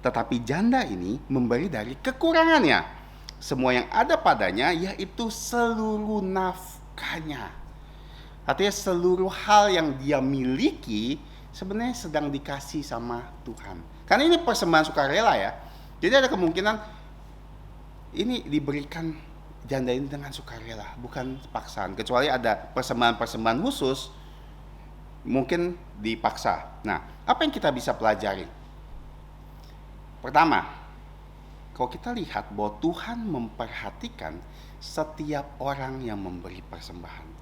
tetapi janda ini memberi dari kekurangannya. Semua yang ada padanya yaitu seluruh nafkahnya. Artinya seluruh hal yang dia miliki sebenarnya sedang dikasih sama Tuhan. Karena ini persembahan sukarela ya. Jadi ada kemungkinan ini diberikan janda ini dengan sukarela, bukan paksaan. Kecuali ada persembahan-persembahan khusus, mungkin dipaksa. Nah, apa yang kita bisa pelajari? Pertama, kalau kita lihat bahwa Tuhan memperhatikan setiap orang yang memberi persembahan.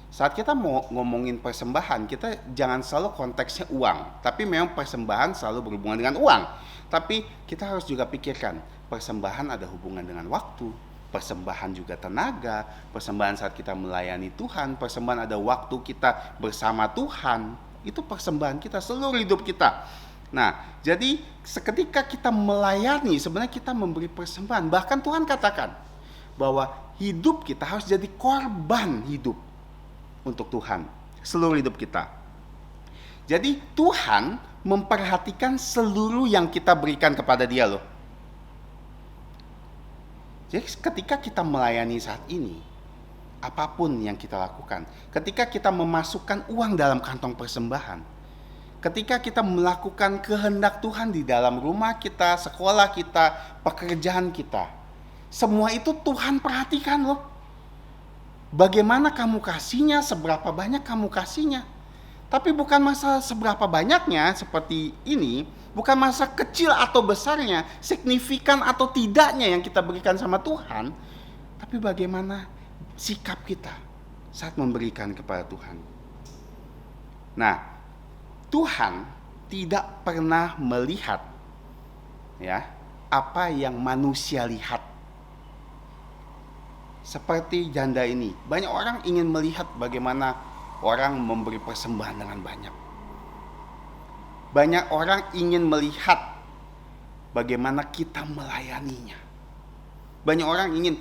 Saat kita mau ngomongin persembahan, kita jangan selalu konteksnya uang. Tapi memang persembahan selalu berhubungan dengan uang. Tapi kita harus juga pikirkan, persembahan ada hubungan dengan waktu. Persembahan juga tenaga. Persembahan saat kita melayani Tuhan. Persembahan ada waktu kita bersama Tuhan. Itu persembahan kita seluruh hidup kita. Nah, jadi seketika kita melayani, sebenarnya kita memberi persembahan. Bahkan Tuhan katakan bahwa hidup kita harus jadi korban hidup untuk Tuhan, seluruh hidup kita. Jadi Tuhan memperhatikan seluruh yang kita berikan kepada Dia loh. Jadi ketika kita melayani saat ini, apapun yang kita lakukan, ketika kita memasukkan uang dalam kantong persembahan, ketika kita melakukan kehendak Tuhan di dalam rumah kita, sekolah kita, pekerjaan kita, semua itu Tuhan perhatikan loh. Bagaimana kamu kasihnya, seberapa banyak kamu kasihnya. Tapi bukan masalah seberapa banyaknya seperti ini, bukan masalah kecil atau besarnya, signifikan atau tidaknya yang kita berikan sama Tuhan, tapi bagaimana sikap kita saat memberikan kepada Tuhan. Nah, Tuhan tidak pernah melihat ya apa yang manusia lihat. Seperti janda ini, banyak orang ingin melihat bagaimana orang memberi persembahan dengan banyak. Banyak orang ingin melihat bagaimana kita melayaninya. Banyak orang ingin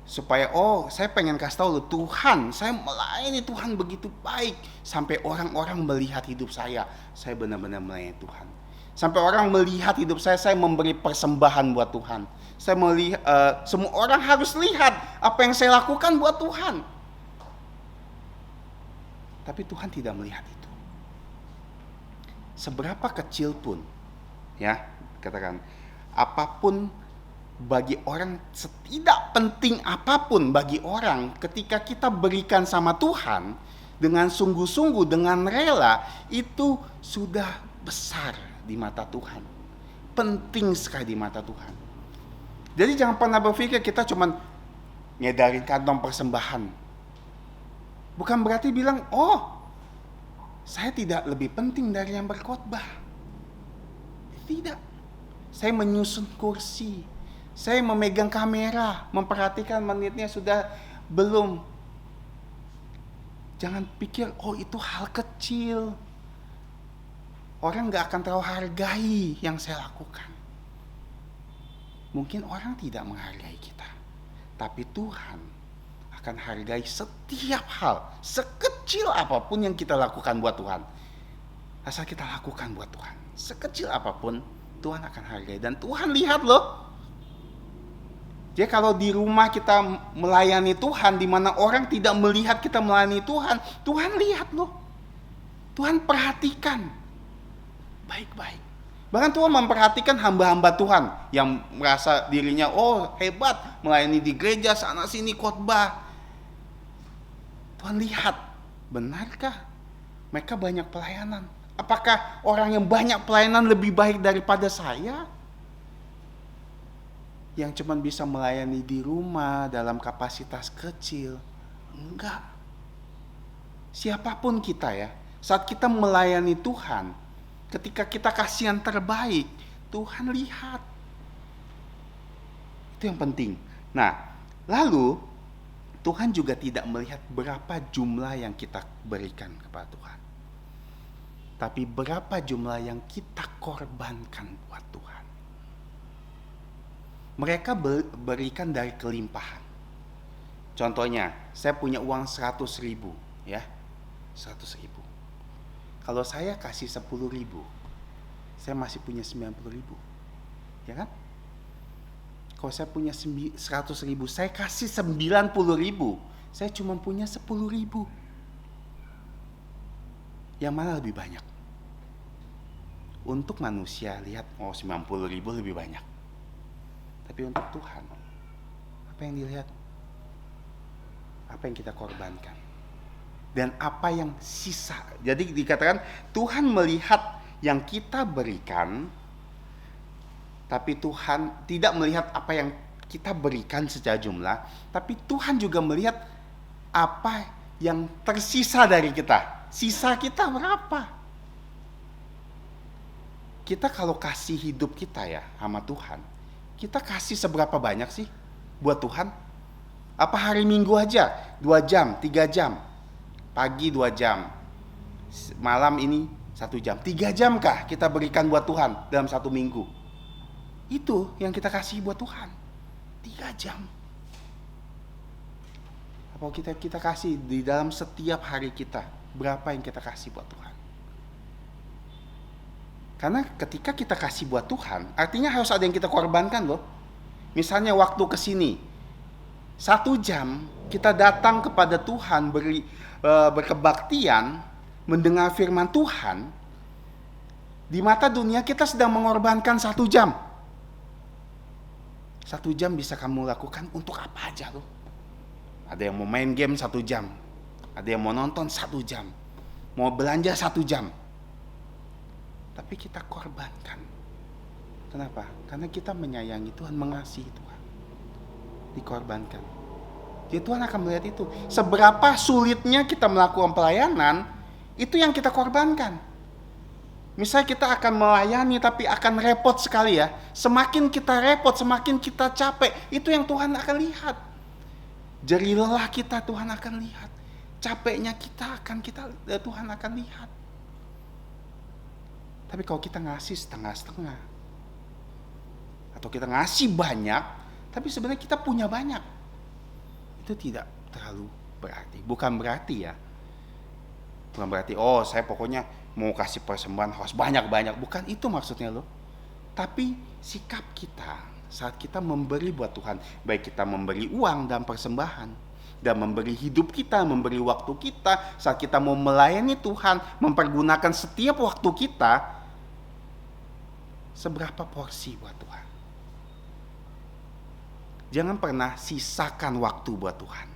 supaya saya pengen kasih tahu loh, Tuhan, saya melayani Tuhan begitu baik, sampai orang-orang melihat hidup saya benar-benar melayani Tuhan. Sampai orang melihat hidup saya memberi persembahan buat Tuhan. Saya melihat, semua orang harus lihat apa yang saya lakukan buat Tuhan. Tapi Tuhan tidak melihat itu. Seberapa kecil pun, ya, katakan, apapun bagi orang, setidak penting apapun bagi orang, ketika kita berikan sama Tuhan dengan sungguh-sungguh, dengan rela, itu sudah besar di mata Tuhan, penting sekali di mata Tuhan. Jadi jangan pernah berpikir kita cuma ngedarin kantong persembahan. Bukan berarti bilang, saya tidak lebih penting dari yang berkhotbah. Tidak. Saya menyusun kursi, saya memegang kamera, memperhatikan menitnya sudah belum. Jangan pikir, itu hal kecil. Orang gak akan terlalu hargai yang saya lakukan. Mungkin orang tidak menghargai kita, tapi Tuhan akan hargai setiap hal, sekecil apapun yang kita lakukan buat Tuhan. Asal kita lakukan buat Tuhan, sekecil apapun, Tuhan akan hargai. Dan Tuhan lihat loh. Jadi kalau di rumah kita melayani Tuhan, di mana orang tidak melihat kita melayani Tuhan, Tuhan lihat loh. Tuhan perhatikan baik-baik. Bahkan Tuhan memperhatikan hamba-hamba Tuhan yang merasa dirinya hebat, melayani di gereja sana sini khotbah. Tuhan lihat, benarkah mereka banyak pelayanan? Apakah orang yang banyak pelayanan lebih baik daripada saya? Yang cuma bisa melayani di rumah dalam kapasitas kecil. Enggak. Siapapun kita ya, saat kita melayani Tuhan, ketika kita kasih yang terbaik, Tuhan lihat. Itu yang penting. Nah, lalu Tuhan juga tidak melihat berapa jumlah yang kita berikan kepada Tuhan, tapi berapa jumlah yang kita korbankan buat Tuhan. Mereka berikan dari kelimpahan. Contohnya, saya punya uang 100 ribu, ya, 100 ribu. Kalau saya kasih 10 ribu, saya masih punya 90 ribu, ya kan? Kalau saya punya 100 ribu, saya kasih 90 ribu, saya cuma punya 10 ribu. Yang mana lebih banyak? Untuk manusia lihat, 90 ribu lebih banyak. Tapi untuk Tuhan, apa yang dilihat? Apa yang kita korbankan? Dan apa yang sisa? Jadi dikatakan Tuhan melihat yang kita berikan, tapi Tuhan tidak melihat apa yang kita berikan secara jumlah, tapi Tuhan juga melihat apa yang tersisa dari kita. Sisa kita berapa? Kita kalau kasih hidup kita ya sama Tuhan, kita kasih seberapa banyak sih buat Tuhan? Apa hari Minggu aja 2 jam, 3 jam, pagi 2 jam, malam ini 1 jam, 3 jam kah kita berikan buat Tuhan dalam 1 minggu? Itu yang kita kasih buat Tuhan, 3 jam. Apa kita kasih di dalam setiap hari kita? Berapa yang kita kasih buat Tuhan? Karena ketika kita kasih buat Tuhan, artinya harus ada yang kita korbankan loh. Misalnya waktu kesini 1 jam kita datang kepada Tuhan, berkebaktian, mendengar firman Tuhan. Di mata dunia kita sedang mengorbankan 1 jam. 1 jam bisa kamu lakukan untuk apa aja loh. Ada yang mau main game 1 jam, ada yang mau nonton 1 jam, mau belanja 1 jam. Tapi kita korbankan. Kenapa? Karena kita menyayangi Tuhan, mengasihi Tuhan. Dikorbankan. Jadi Tuhan akan melihat itu. Seberapa sulitnya kita melakukan pelayanan, itu yang kita korbankan. Misalnya kita akan melayani tapi akan repot sekali ya. Semakin kita repot, semakin kita capek, itu yang Tuhan akan lihat. Jerih lelah kita Tuhan akan lihat. Capeknya Tuhan akan lihat. Tapi kalau kita ngasih setengah-setengah, atau kita ngasih banyak, tapi sebenarnya kita punya banyak, itu tidak terlalu berarti. Bukan berarti saya pokoknya mau kasih persembahan harus banyak-banyak. Bukan itu maksudnya loh. Tapi sikap kita saat kita memberi buat Tuhan, baik kita memberi uang dan persembahan, dan memberi hidup kita, memberi waktu kita, saat kita mau melayani Tuhan, mempergunakan setiap waktu kita, seberapa porsi buat Tuhan. Jangan pernah sisakan waktu buat Tuhan.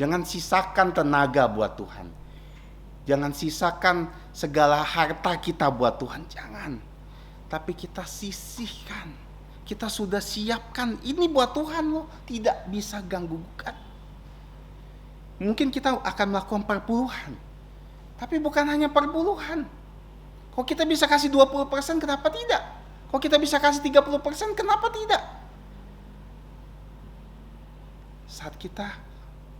Jangan sisakan tenaga buat Tuhan. Jangan sisakan segala harta kita buat Tuhan, jangan. Tapi kita sisihkan. Kita sudah siapkan ini buat Tuhan loh, tidak bisa ganggu gugat. Mungkin kita akan melakukan perpuluhan, tapi bukan hanya perpuluhan. Kalau kita bisa kasih 20%, kenapa tidak? Kalau kita bisa kasih 30%, kenapa tidak? Saat kita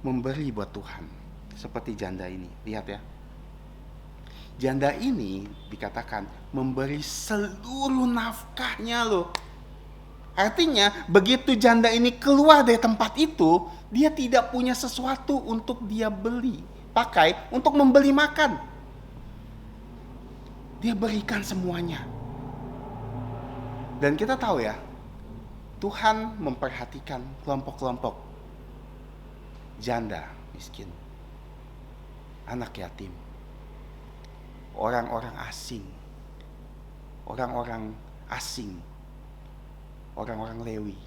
memberi buat Tuhan, seperti janda ini, lihat ya. Janda ini dikatakan memberi seluruh nafkahnya loh. Artinya begitu janda ini keluar dari tempat itu, dia tidak punya sesuatu untuk dia beli, pakai, untuk membeli makan. Dia berikan semuanya. Dan kita tahu ya, Tuhan memperhatikan kelompok-kelompok janda miskin, anak yatim, orang-orang asing, orang-orang Lewi,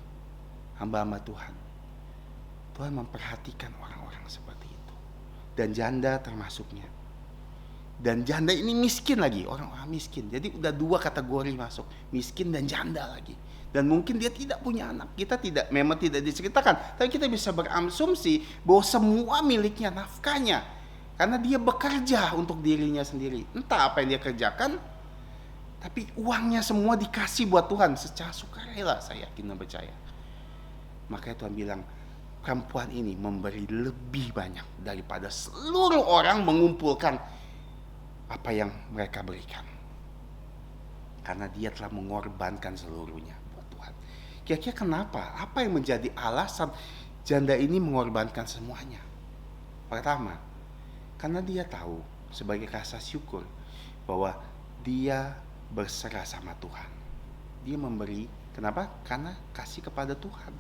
hamba-hamba Tuhan. Tuhan memperhatikan orang-orang seperti itu. Dan janda termasuknya. Dan janda ini miskin lagi, orang-orang miskin. Jadi udah 2 kategori masuk, miskin dan janda lagi. Dan mungkin dia tidak punya anak. Kita memang tidak diceritakan, tapi kita bisa berasumsi bahwa semua miliknya, nafkahnya, karena dia bekerja untuk dirinya sendiri. Entah apa yang dia kerjakan, tapi uangnya semua dikasih buat Tuhan secara sukarela, saya yakin dan percaya. Makanya Tuhan bilang, perempuan ini memberi lebih banyak daripada seluruh orang mengumpulkan apa yang mereka berikan. Karena dia telah mengorbankan seluruhnya buat Tuhan. Kira-kira kenapa? Apa yang menjadi alasan janda ini mengorbankan semuanya? Pertama, karena dia tahu sebagai rasa syukur bahwa dia berserah sama Tuhan. Dia memberi, kenapa? Karena kasih kepada Tuhan.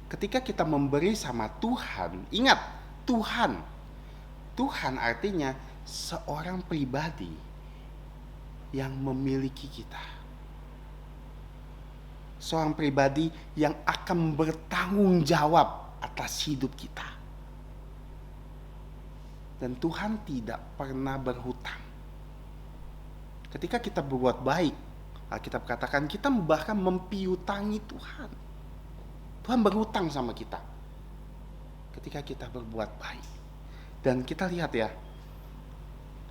Ketika kita memberi sama Tuhan, ingat, Tuhan artinya seorang pribadi yang memiliki kita. Seorang pribadi yang akan bertanggung jawab atas hidup kita. Dan Tuhan tidak pernah berhutang. Ketika kita berbuat baik, Alkitab katakan kita bahkan mempiutangi Tuhan. Tuhan berhutang sama kita ketika kita berbuat baik. Dan kita lihat ya,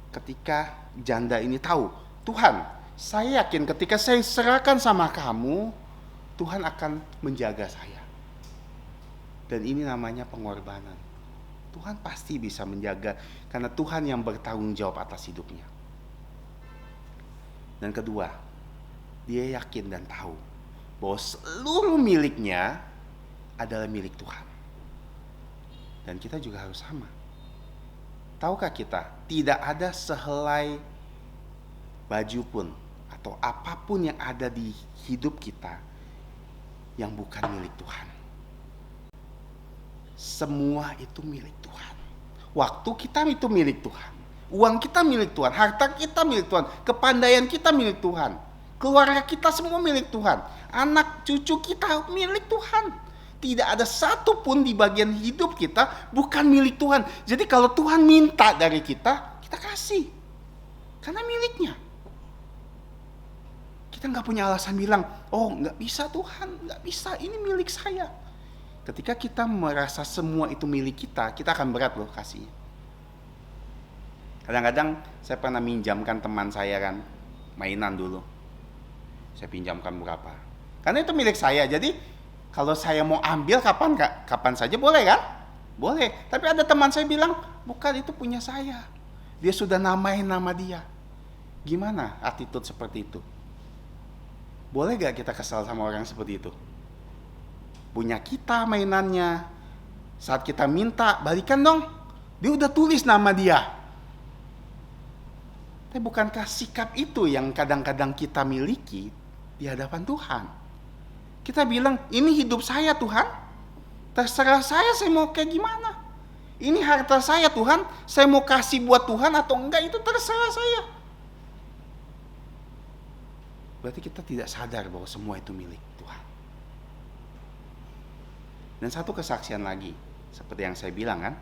ketika janda ini tahu, Tuhan, saya yakin ketika saya serahkan sama kamu, Tuhan akan menjaga saya. Dan ini namanya pengorbanan. Tuhan pasti bisa menjaga karena Tuhan yang bertanggung jawab atas hidupnya. Dan kedua, dia yakin dan tahu bahwa seluruh miliknya adalah milik Tuhan. Dan kita juga harus sama. Tahukah kita, tidak ada sehelai baju pun atau apapun yang ada di hidup kita yang bukan milik Tuhan. Semua itu milik Tuhan. Waktu kita itu milik Tuhan. Uang kita milik Tuhan. Harta kita milik Tuhan. Kepandaian kita milik Tuhan. Keluarga kita semua milik Tuhan. Anak cucu kita milik Tuhan. Tidak ada satu pun di bagian hidup kita bukan milik Tuhan. Jadi kalau Tuhan minta dari kita, kita kasih. Karena miliknya. Kita gak punya alasan bilang, oh gak bisa Tuhan, gak bisa, ini milik saya. Ketika kita merasa semua itu milik kita akan berat loh kasihnya. Kadang-kadang saya pernah minjamkan teman saya kan, mainan dulu. Saya pinjamkan berapa. Karena itu milik saya, jadi kalau saya mau ambil kapan saja boleh kan? Boleh. Tapi ada teman saya bilang, bukan, itu punya saya. Dia sudah namain nama dia. Gimana attitude seperti itu? Boleh gak kita kesal sama orang seperti itu? Punya kita mainannya. Saat kita minta, balikan dong. Dia udah tulis nama dia. Tapi bukankah sikap itu yang kadang-kadang kita miliki di hadapan Tuhan? Kita bilang, ini hidup saya Tuhan. Terserah saya mau kayak gimana. Ini harta saya Tuhan. Saya mau kasih buat Tuhan atau enggak, itu terserah saya. Berarti kita tidak sadar bahwa semua itu milik Tuhan. Dan satu kesaksian lagi, seperti yang saya bilang kan,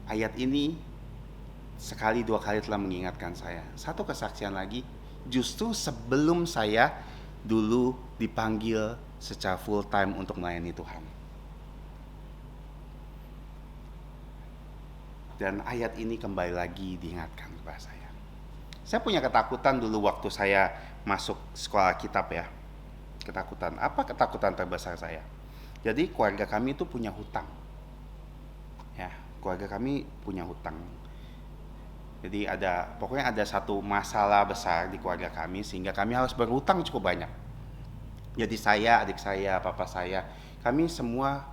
ayat ini sekali dua kali telah mengingatkan saya. Satu kesaksian lagi, justru sebelum saya dulu dipanggil secara full time untuk melayani Tuhan. Dan ayat ini kembali lagi diingatkan kepada saya. Saya punya ketakutan dulu waktu saya masuk sekolah kitab ya. Ketakutan. Apa ketakutan terbesar saya? Jadi keluarga kami itu punya hutang. Ya, keluarga kami punya hutang. Jadi pokoknya ada satu masalah besar di keluarga kami sehingga kami harus berhutang cukup banyak. Jadi saya, adik saya, papa saya, kami semua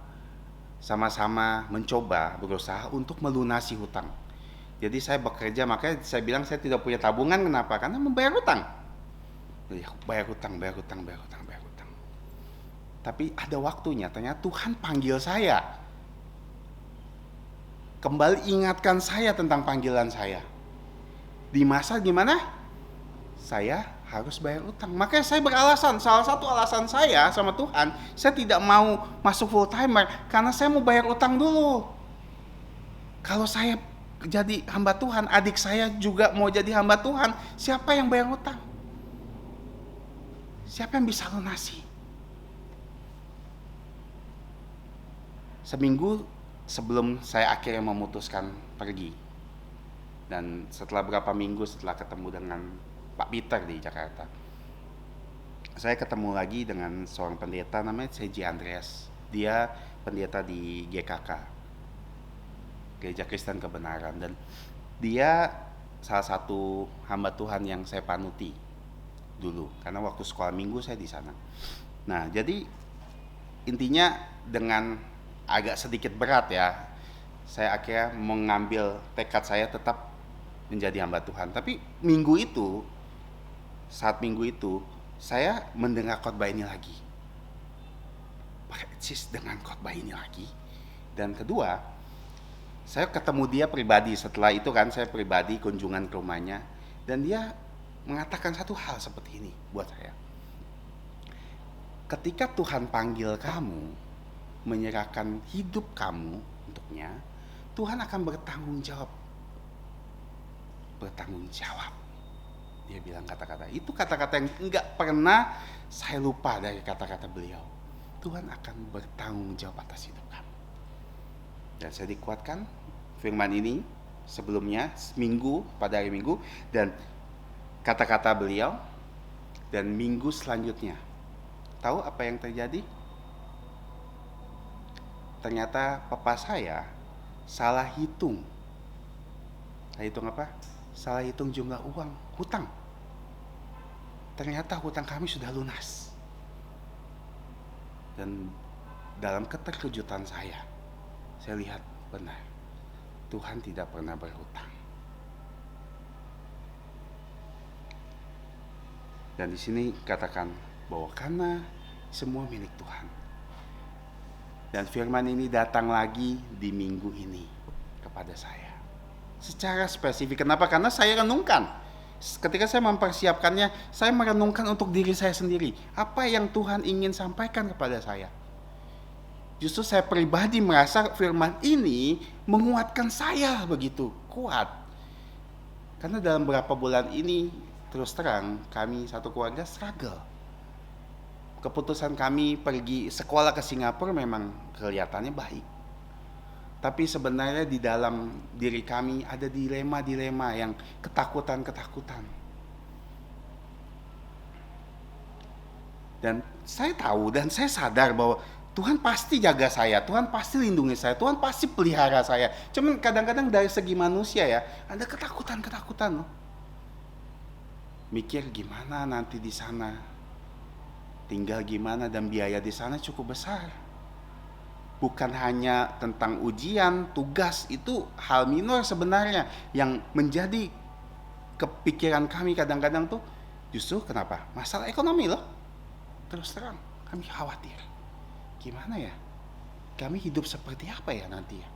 sama-sama mencoba berusaha untuk melunasi hutang. Jadi saya bekerja, makanya saya bilang saya tidak punya tabungan. Kenapa? Karena membayar hutang. Bayar hutang. Tapi ada waktunya, ternyata Tuhan panggil saya. Kembali ingatkan saya tentang panggilan saya. Di masa gimana? Saya harus bayar hutang. Makanya saya beralasan, salah satu alasan saya sama Tuhan, saya tidak mau masuk full timer karena saya mau bayar hutang dulu. Kalau saya jadi hamba Tuhan, adik saya juga mau jadi hamba Tuhan, siapa yang bayar hutang? Siapa yang bisa lunasi? Seminggu sebelum saya akhirnya memutuskan pergi, dan setelah berapa minggu setelah ketemu dengan Pak Peter di Jakarta, saya ketemu lagi dengan seorang pendeta namanya C.J. Andreas. Dia pendeta di GKK, Gereja Kristen Kebenaran, dan dia salah satu hamba Tuhan yang saya panuti dulu karena waktu sekolah minggu saya di sana. Nah, jadi intinya dengan agak sedikit berat ya, saya akhirnya mengambil tekad saya tetap menjadi hamba Tuhan. Tapi saat minggu itu saya mendengar khotbah ini lagi, persis dengan khotbah ini lagi. Dan kedua, saya ketemu dia pribadi. Setelah itu kan saya pribadi kunjungan ke rumahnya, dan dia mengatakan satu hal seperti ini buat saya. Ketika Tuhan panggil kamu, menyerahkan hidup kamu untuknya, Tuhan akan bertanggung jawab. Bertanggung jawab. Dia bilang kata-kata itu, kata-kata yang enggak pernah saya lupa dari kata-kata beliau. Tuhan akan bertanggung jawab atas hidup kamu. Dan saya dikuatkan firman ini sebelumnya pada hari Minggu, dan kata-kata beliau, dan minggu selanjutnya tahu apa yang terjadi? Ternyata papa saya salah hitung. Apa? Salah hitung jumlah uang hutang. Ternyata hutang kami sudah lunas. Dan dalam keterkejutan saya lihat benar Tuhan tidak pernah berhutang. Dan di sini katakan bahwa karena semua milik Tuhan. Dan firman ini datang lagi di minggu ini kepada saya. Secara spesifik. Kenapa? Karena saya renungkan. Ketika saya mempersiapkannya, saya merenungkan untuk diri saya sendiri. Apa yang Tuhan ingin sampaikan kepada saya. Justru saya pribadi merasa firman ini menguatkan saya begitu kuat. Karena dalam beberapa bulan ini, terus terang, kami satu keluarga struggle. Keputusan kami pergi sekolah ke Singapura memang kelihatannya baik. Tapi sebenarnya di dalam diri kami ada dilema-dilema yang ketakutan-ketakutan. Dan saya tahu dan saya sadar bahwa Tuhan pasti jaga saya, Tuhan pasti lindungi saya, Tuhan pasti pelihara saya. Cuman kadang-kadang dari segi manusia ya, ada ketakutan-ketakutan loh. Mikir gimana nanti di sana, tinggal gimana, dan biaya di sana cukup besar. Bukan hanya tentang ujian, tugas, itu hal minor sebenarnya. Yang menjadi kepikiran kami kadang-kadang tuh justru kenapa? Masalah ekonomi loh. Terus terang kami khawatir. Gimana ya? Kami hidup seperti apa ya nanti ya?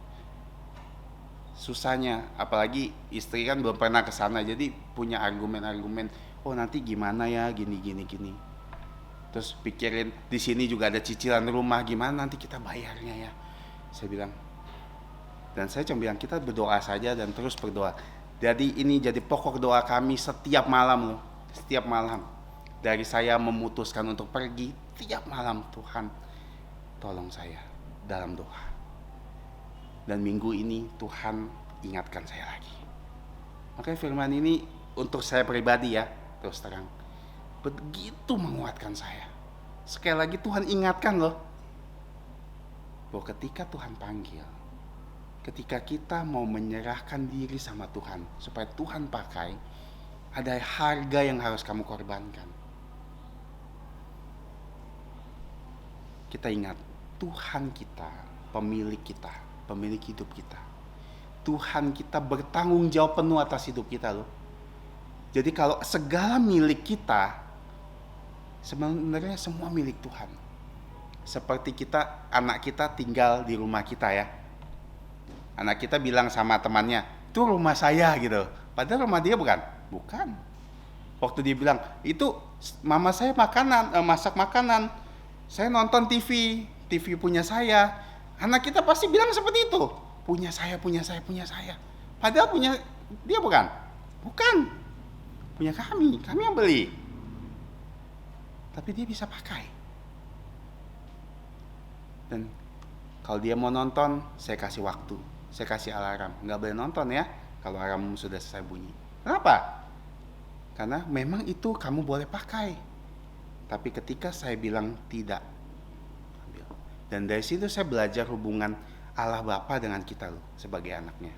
Susahnya, apalagi istri kan belum pernah ke sana, jadi punya argumen-argumen. Oh nanti gimana ya, gini. Terus pikirin di sini juga ada cicilan rumah, gimana nanti kita bayarnya ya. Saya bilang, dan saya cuma bilang kita berdoa saja dan terus berdoa. Jadi ini jadi pokok doa kami setiap malam loh, setiap malam. Dari saya memutuskan untuk pergi, tiap malam Tuhan tolong saya dalam doa. Dan minggu ini Tuhan ingatkan saya lagi. Makanya firman ini untuk saya pribadi ya, terus terang, begitu menguatkan saya. Sekali lagi Tuhan ingatkan loh, bahwa ketika Tuhan panggil, ketika kita mau menyerahkan diri sama Tuhan supaya Tuhan pakai, ada harga yang harus kamu korbankan. Kita ingat, Tuhan kita, pemilik kita, pemilik hidup kita. Tuhan kita bertanggung jawab penuh atas hidup kita loh. Jadi kalau segala milik kita, sebenarnya semua milik Tuhan. Seperti anak kita tinggal di rumah kita ya. Anak kita bilang sama temannya, itu rumah saya gitu. Padahal rumah dia bukan. Bukan. Waktu dia bilang, itu mama saya masak makanan. Saya nonton TV punya saya. Anak kita pasti bilang seperti itu. Punya saya. Padahal punya dia bukan. Bukan. Punya kami yang beli. Tapi dia bisa pakai. Dan kalau dia mau nonton, saya kasih waktu. Saya kasih alarm. Nggak boleh nonton ya kalau alarm sudah selesai bunyi. Kenapa? Karena memang itu kamu boleh pakai. Tapi ketika saya bilang tidak, Dan dari situ saya belajar hubungan Allah Bapa dengan kita loh sebagai anaknya.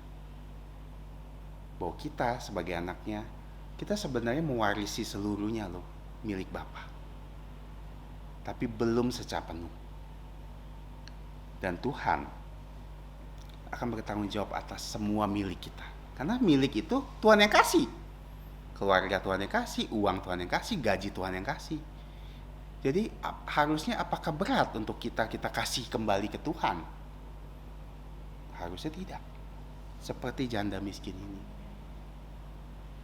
Bahwa kita sebagai anaknya, kita sebenarnya mewarisi seluruhnya loh milik Bapa. Tapi belum secara penuh. Dan Tuhan akan bertanggung jawab atas semua milik kita. Karena milik itu Tuhan yang kasih. Keluarga Tuhan yang kasih, uang Tuhan yang kasih, gaji Tuhan yang kasih. Jadi harusnya apakah berat untuk kita kasih kembali ke Tuhan? Harusnya tidak. Seperti janda miskin ini.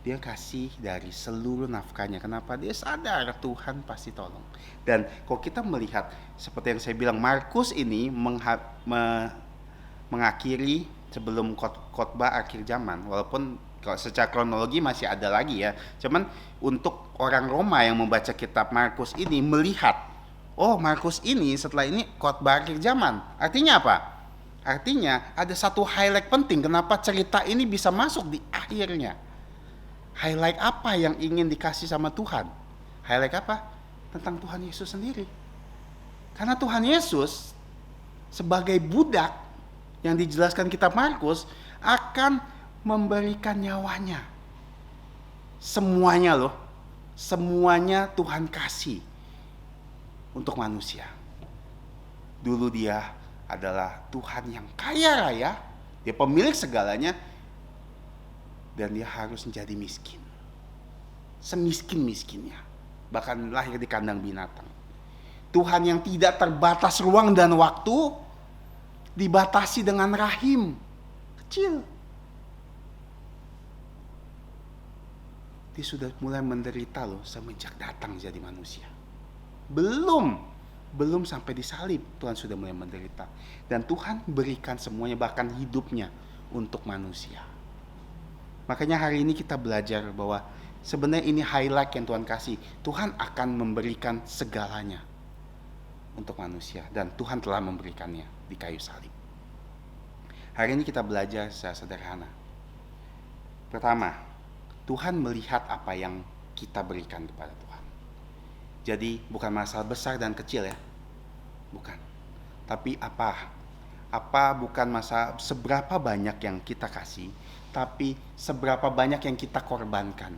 Dia kasih dari seluruh nafkahnya. Kenapa? Dia sadar Tuhan pasti tolong. Dan kalau kita melihat seperti yang saya bilang, Markus ini mengakhiri sebelum khotbah akhir zaman. Walaupun kalau secara kronologi masih ada lagi ya. Cuman untuk orang Roma yang membaca kitab Markus ini melihat, oh Markus ini setelah ini khotbah akhir zaman. Artinya apa? Artinya ada satu highlight penting kenapa cerita ini bisa masuk di akhirnya. Highlight apa yang ingin dikasih sama Tuhan? Highlight apa? Tentang Tuhan Yesus sendiri. Karena Tuhan Yesus sebagai budak yang dijelaskan kitab Markus akan memberikan nyawanya. Semuanya loh. Semuanya Tuhan kasih untuk manusia. Dulu dia adalah Tuhan yang kaya raya. Dia pemilik segalanya. Dan dia harus menjadi miskin. Semiskin-miskinnya. Bahkan lahir di kandang binatang. Tuhan yang tidak terbatas ruang dan waktu dibatasi dengan rahim kecil. Dia sudah mulai menderita loh semenjak datang jadi manusia. Belum sampai disalib Tuhan sudah mulai menderita. Dan Tuhan berikan semuanya, bahkan hidupnya untuk manusia. Makanya hari ini kita belajar bahwa sebenarnya ini highlight yang Tuhan kasih. Tuhan akan memberikan segalanya untuk manusia. Dan Tuhan telah memberikannya di kayu salib. Hari ini kita belajar secara sederhana. Pertama, Tuhan melihat apa yang kita berikan kepada Tuhan. Jadi bukan masalah besar dan kecil ya. Bukan. Tapi bukan masalah seberapa banyak yang kita kasih, tapi seberapa banyak yang kita korbankan.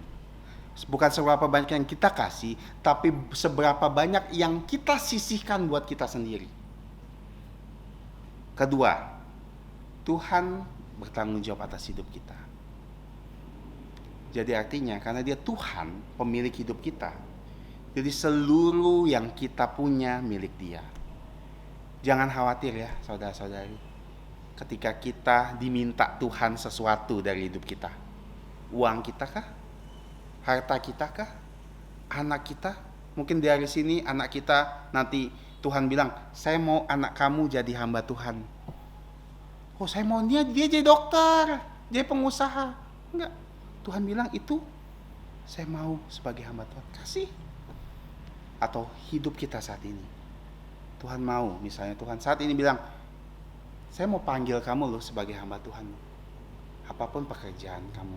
Bukan seberapa banyak yang kita kasih, tapi seberapa banyak yang kita sisihkan buat kita sendiri. Kedua, Tuhan bertanggung jawab atas hidup kita. Jadi artinya karena dia Tuhan, pemilik hidup kita, jadi seluruh yang kita punya milik dia. Jangan khawatir ya saudara-saudari, ketika kita diminta Tuhan sesuatu dari hidup kita. Uang kita kah? Harta kita kah? Anak kita? Mungkin dari sini anak kita nanti Tuhan bilang, saya mau anak kamu jadi hamba Tuhan. Oh saya mau dia jadi dokter, dia pengusaha. Enggak, Tuhan bilang itu saya mau sebagai hamba Tuhan. Kasih. Atau hidup kita saat ini, Tuhan mau, misalnya Tuhan saat ini bilang, saya mau panggil kamu loh sebagai hamba Tuhan. Apapun pekerjaan kamu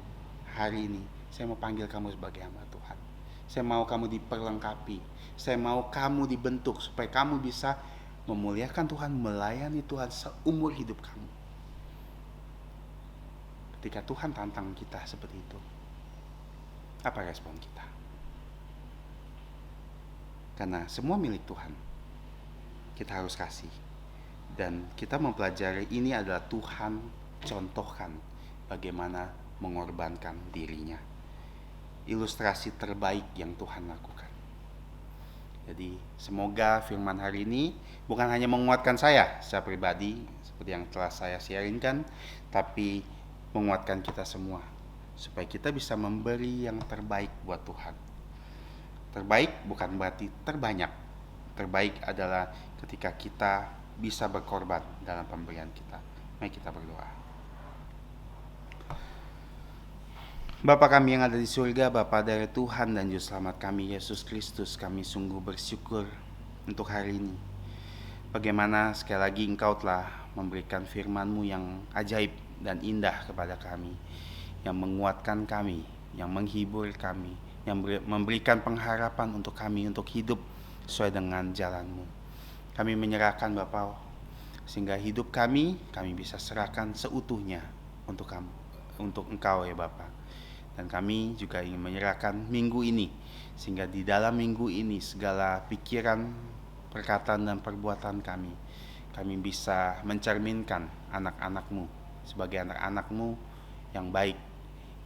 hari ini, saya mau panggil kamu sebagai hamba Tuhan. Saya mau kamu diperlengkapi. Saya mau kamu dibentuk supaya kamu bisa memuliakan Tuhan, melayani Tuhan seumur hidup kamu. Ketika Tuhan tantang kita seperti itu, apa respon kita? Karena semua milik Tuhan, kita harus kasih. Dan kita mempelajari ini adalah Tuhan contohkan bagaimana mengorbankan dirinya. Ilustrasi terbaik yang Tuhan lakukan. Jadi semoga firman hari ini bukan hanya menguatkan saya secara pribadi seperti yang telah saya sharingkan, tapi menguatkan kita semua supaya kita bisa memberi yang terbaik buat Tuhan. Terbaik bukan berarti terbanyak. Terbaik adalah ketika kita bisa berkorban dalam pemberian kita. Mari kita berdoa. Bapa kami yang ada di surga, Bapa dari Tuhan dan Juru Selamat kami Yesus Kristus, kami sungguh bersyukur untuk hari ini. Bagaimana sekali lagi Engkau telah memberikan firman-Mu yang ajaib dan indah kepada kami, yang menguatkan kami, yang menghibur kami, yang memberikan pengharapan untuk kami untuk hidup sesuai dengan jalan-Mu. Kami menyerahkan Bapa, sehingga hidup kami bisa serahkan seutuhnya untuk kamu, untuk Engkau ya Bapa. Dan kami juga ingin menyerahkan minggu ini, sehingga di dalam minggu ini segala pikiran, perkataan dan perbuatan kami bisa mencerminkan anak-anak-Mu sebagai anak-anak-Mu yang baik,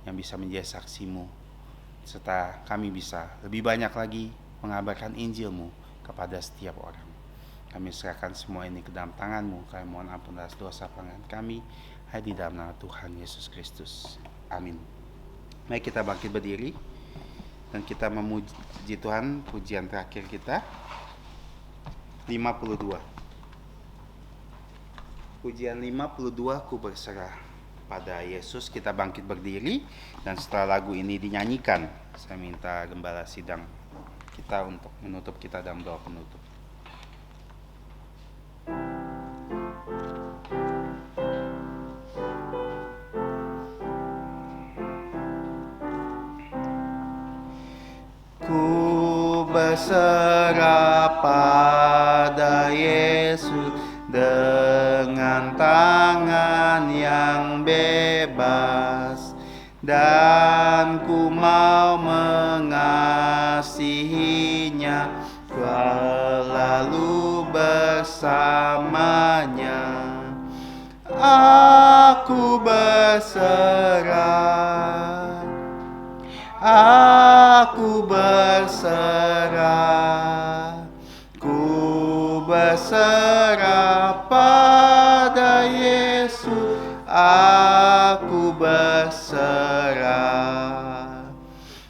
yang bisa menjadi saksi-Mu, serta kami bisa lebih banyak lagi mengabarkan Injil-Mu kepada setiap orang. Kami serahkan semua ini ke dalam tangan-Mu. Kami mohon ampun atas dosa pelanggaran kami, hanya di dalam nama Tuhan Yesus Kristus. Amin. Mari kita bangkit berdiri dan kita memuji Tuhan. Pujian terakhir kita 52. Pujian 52, Ku berserah pada Yesus. Kita bangkit berdiri, dan setelah lagu ini dinyanyikan, saya minta gembala sidang kita untuk menutup kita dalam doa penutup. Ku berserah pada Yesus dengan tangan yang bebas, dan ku mau mengasihinya, selalu bersamanya. Aku berserah, aku berserah, ku berserah pada Yesus. Aku berserah,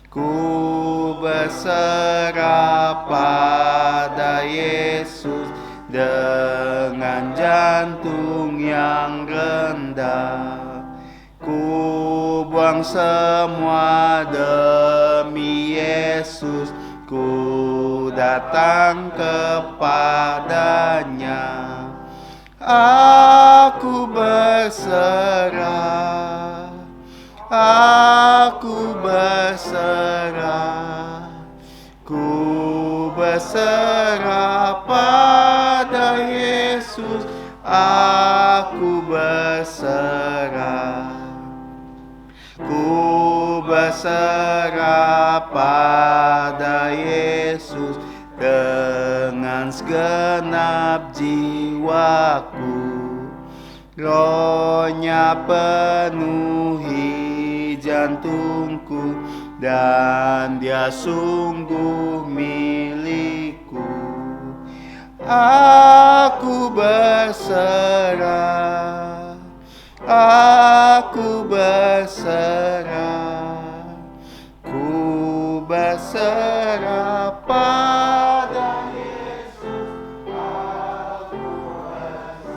ku berserah pada Yesus dengan jantung yang rendah. Ku buang semua demi Yesus, ku datang kepadanya. Aku berserah, aku berserah, ku berserah pada Yesus. Aku berserah, ku berserah pada Yesus dengan segenap jiwaku. Rohnya penuhi jantungku, dan Dia sungguh milikku. Aku berserah, aku berserah, ku berserah pada Yesus. Aku berserah.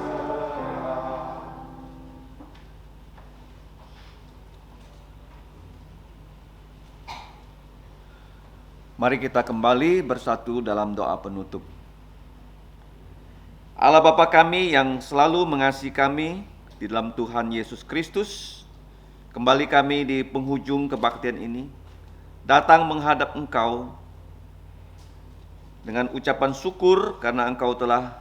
Mari kita kembali bersatu dalam doa penutup. Allah Bapa kami yang selalu mengasihi kami di dalam Tuhan Yesus Kristus, kembali kami di penghujung kebaktian ini, datang menghadap Engkau dengan ucapan syukur karena Engkau telah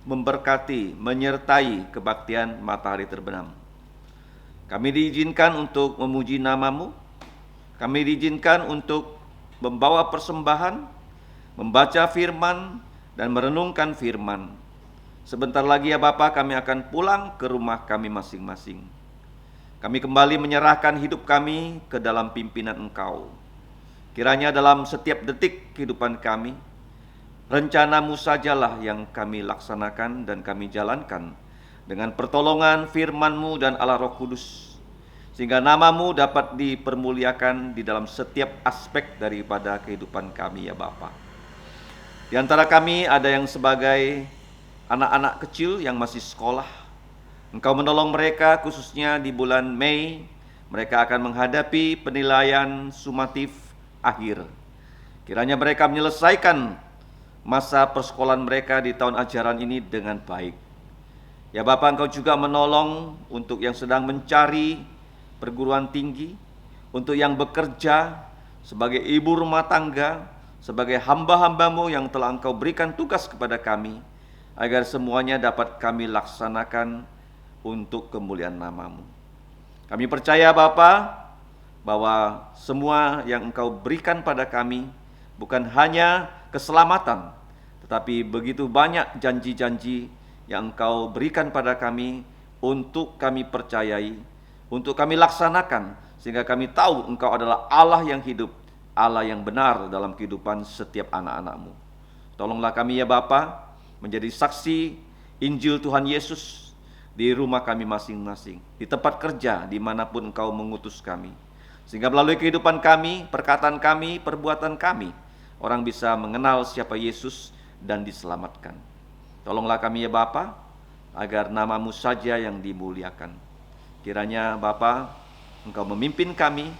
memberkati, menyertai kebaktian matahari terbenam. Kami diizinkan untuk memuji nama-Mu, kami diizinkan untuk membawa persembahan, membaca firman, dan merenungkan firman. Sebentar lagi ya Bapa, kami akan pulang ke rumah kami masing-masing. Kami kembali menyerahkan hidup kami ke dalam pimpinan Engkau. Kiranya dalam setiap detik kehidupan kami, rencana-Mu sajalah yang kami laksanakan dan kami jalankan dengan pertolongan firman-Mu dan Allah Roh Kudus, sehingga nama-Mu dapat dipermuliakan di dalam setiap aspek daripada kehidupan kami ya Bapa. Di antara kami ada yang sebagai anak-anak kecil yang masih sekolah. Engkau menolong mereka khususnya di bulan Mei. Mereka akan menghadapi penilaian sumatif akhir. Kiranya mereka menyelesaikan masa persekolahan mereka di tahun ajaran ini dengan baik. Ya Bapak, Engkau juga menolong untuk yang sedang mencari perguruan tinggi, untuk yang bekerja sebagai ibu rumah tangga, sebagai hamba-hamba-Mu yang telah Engkau berikan tugas kepada kami. agar semuanya dapat kami laksanakan untuk kemuliaan nama-Mu. Kami percaya Bapa, bahwa semua yang Engkau berikan pada kami bukan hanya keselamatan, tetapi begitu banyak janji-janji yang Engkau berikan pada kami untuk kami percayai, untuk kami laksanakan, sehingga kami tahu Engkau adalah Allah yang hidup, Allah yang benar dalam kehidupan setiap anak-anak-Mu. Tolonglah kami ya Bapa, menjadi saksi Injil Tuhan Yesus di rumah kami masing-masing, di tempat kerja, dimanapun Engkau mengutus kami. Sehingga melalui kehidupan kami, perkataan kami, perbuatan kami, orang bisa mengenal siapa Yesus dan diselamatkan. Tolonglah kami ya Bapa, agar nama-Mu saja yang dimuliakan. Kiranya Bapa, Engkau memimpin kami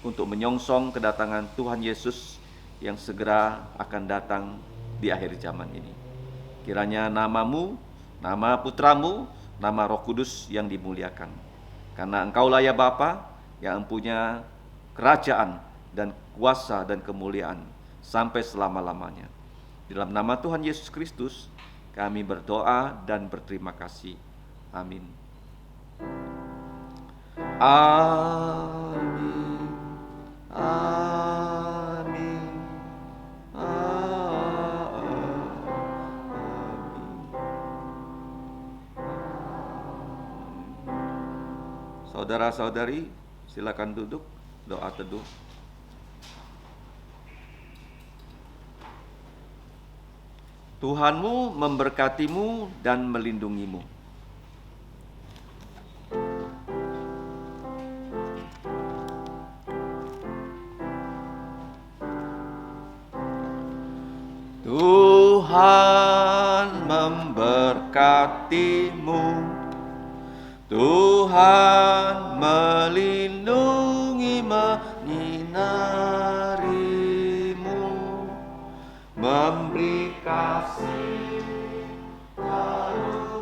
untuk menyongsong kedatangan Tuhan Yesus yang segera akan datang di akhir zaman ini. Kiranya nama-Mu, nama Putra-Mu, nama Roh Kudus yang dimuliakan. Karena Engkaulah ya Bapa yang punya kerajaan dan kuasa dan kemuliaan sampai selama-lamanya. Dalam nama Tuhan Yesus Kristus kami berdoa dan berterima kasih. Amin. Amin. Amin. Saudara-saudari, silakan duduk, doa teduh. Tuhanmu memberkatimu dan melindungimu. Tuhan memberkatimu. Tuhan melindungi, menyinarimu, memberi kasih karunia.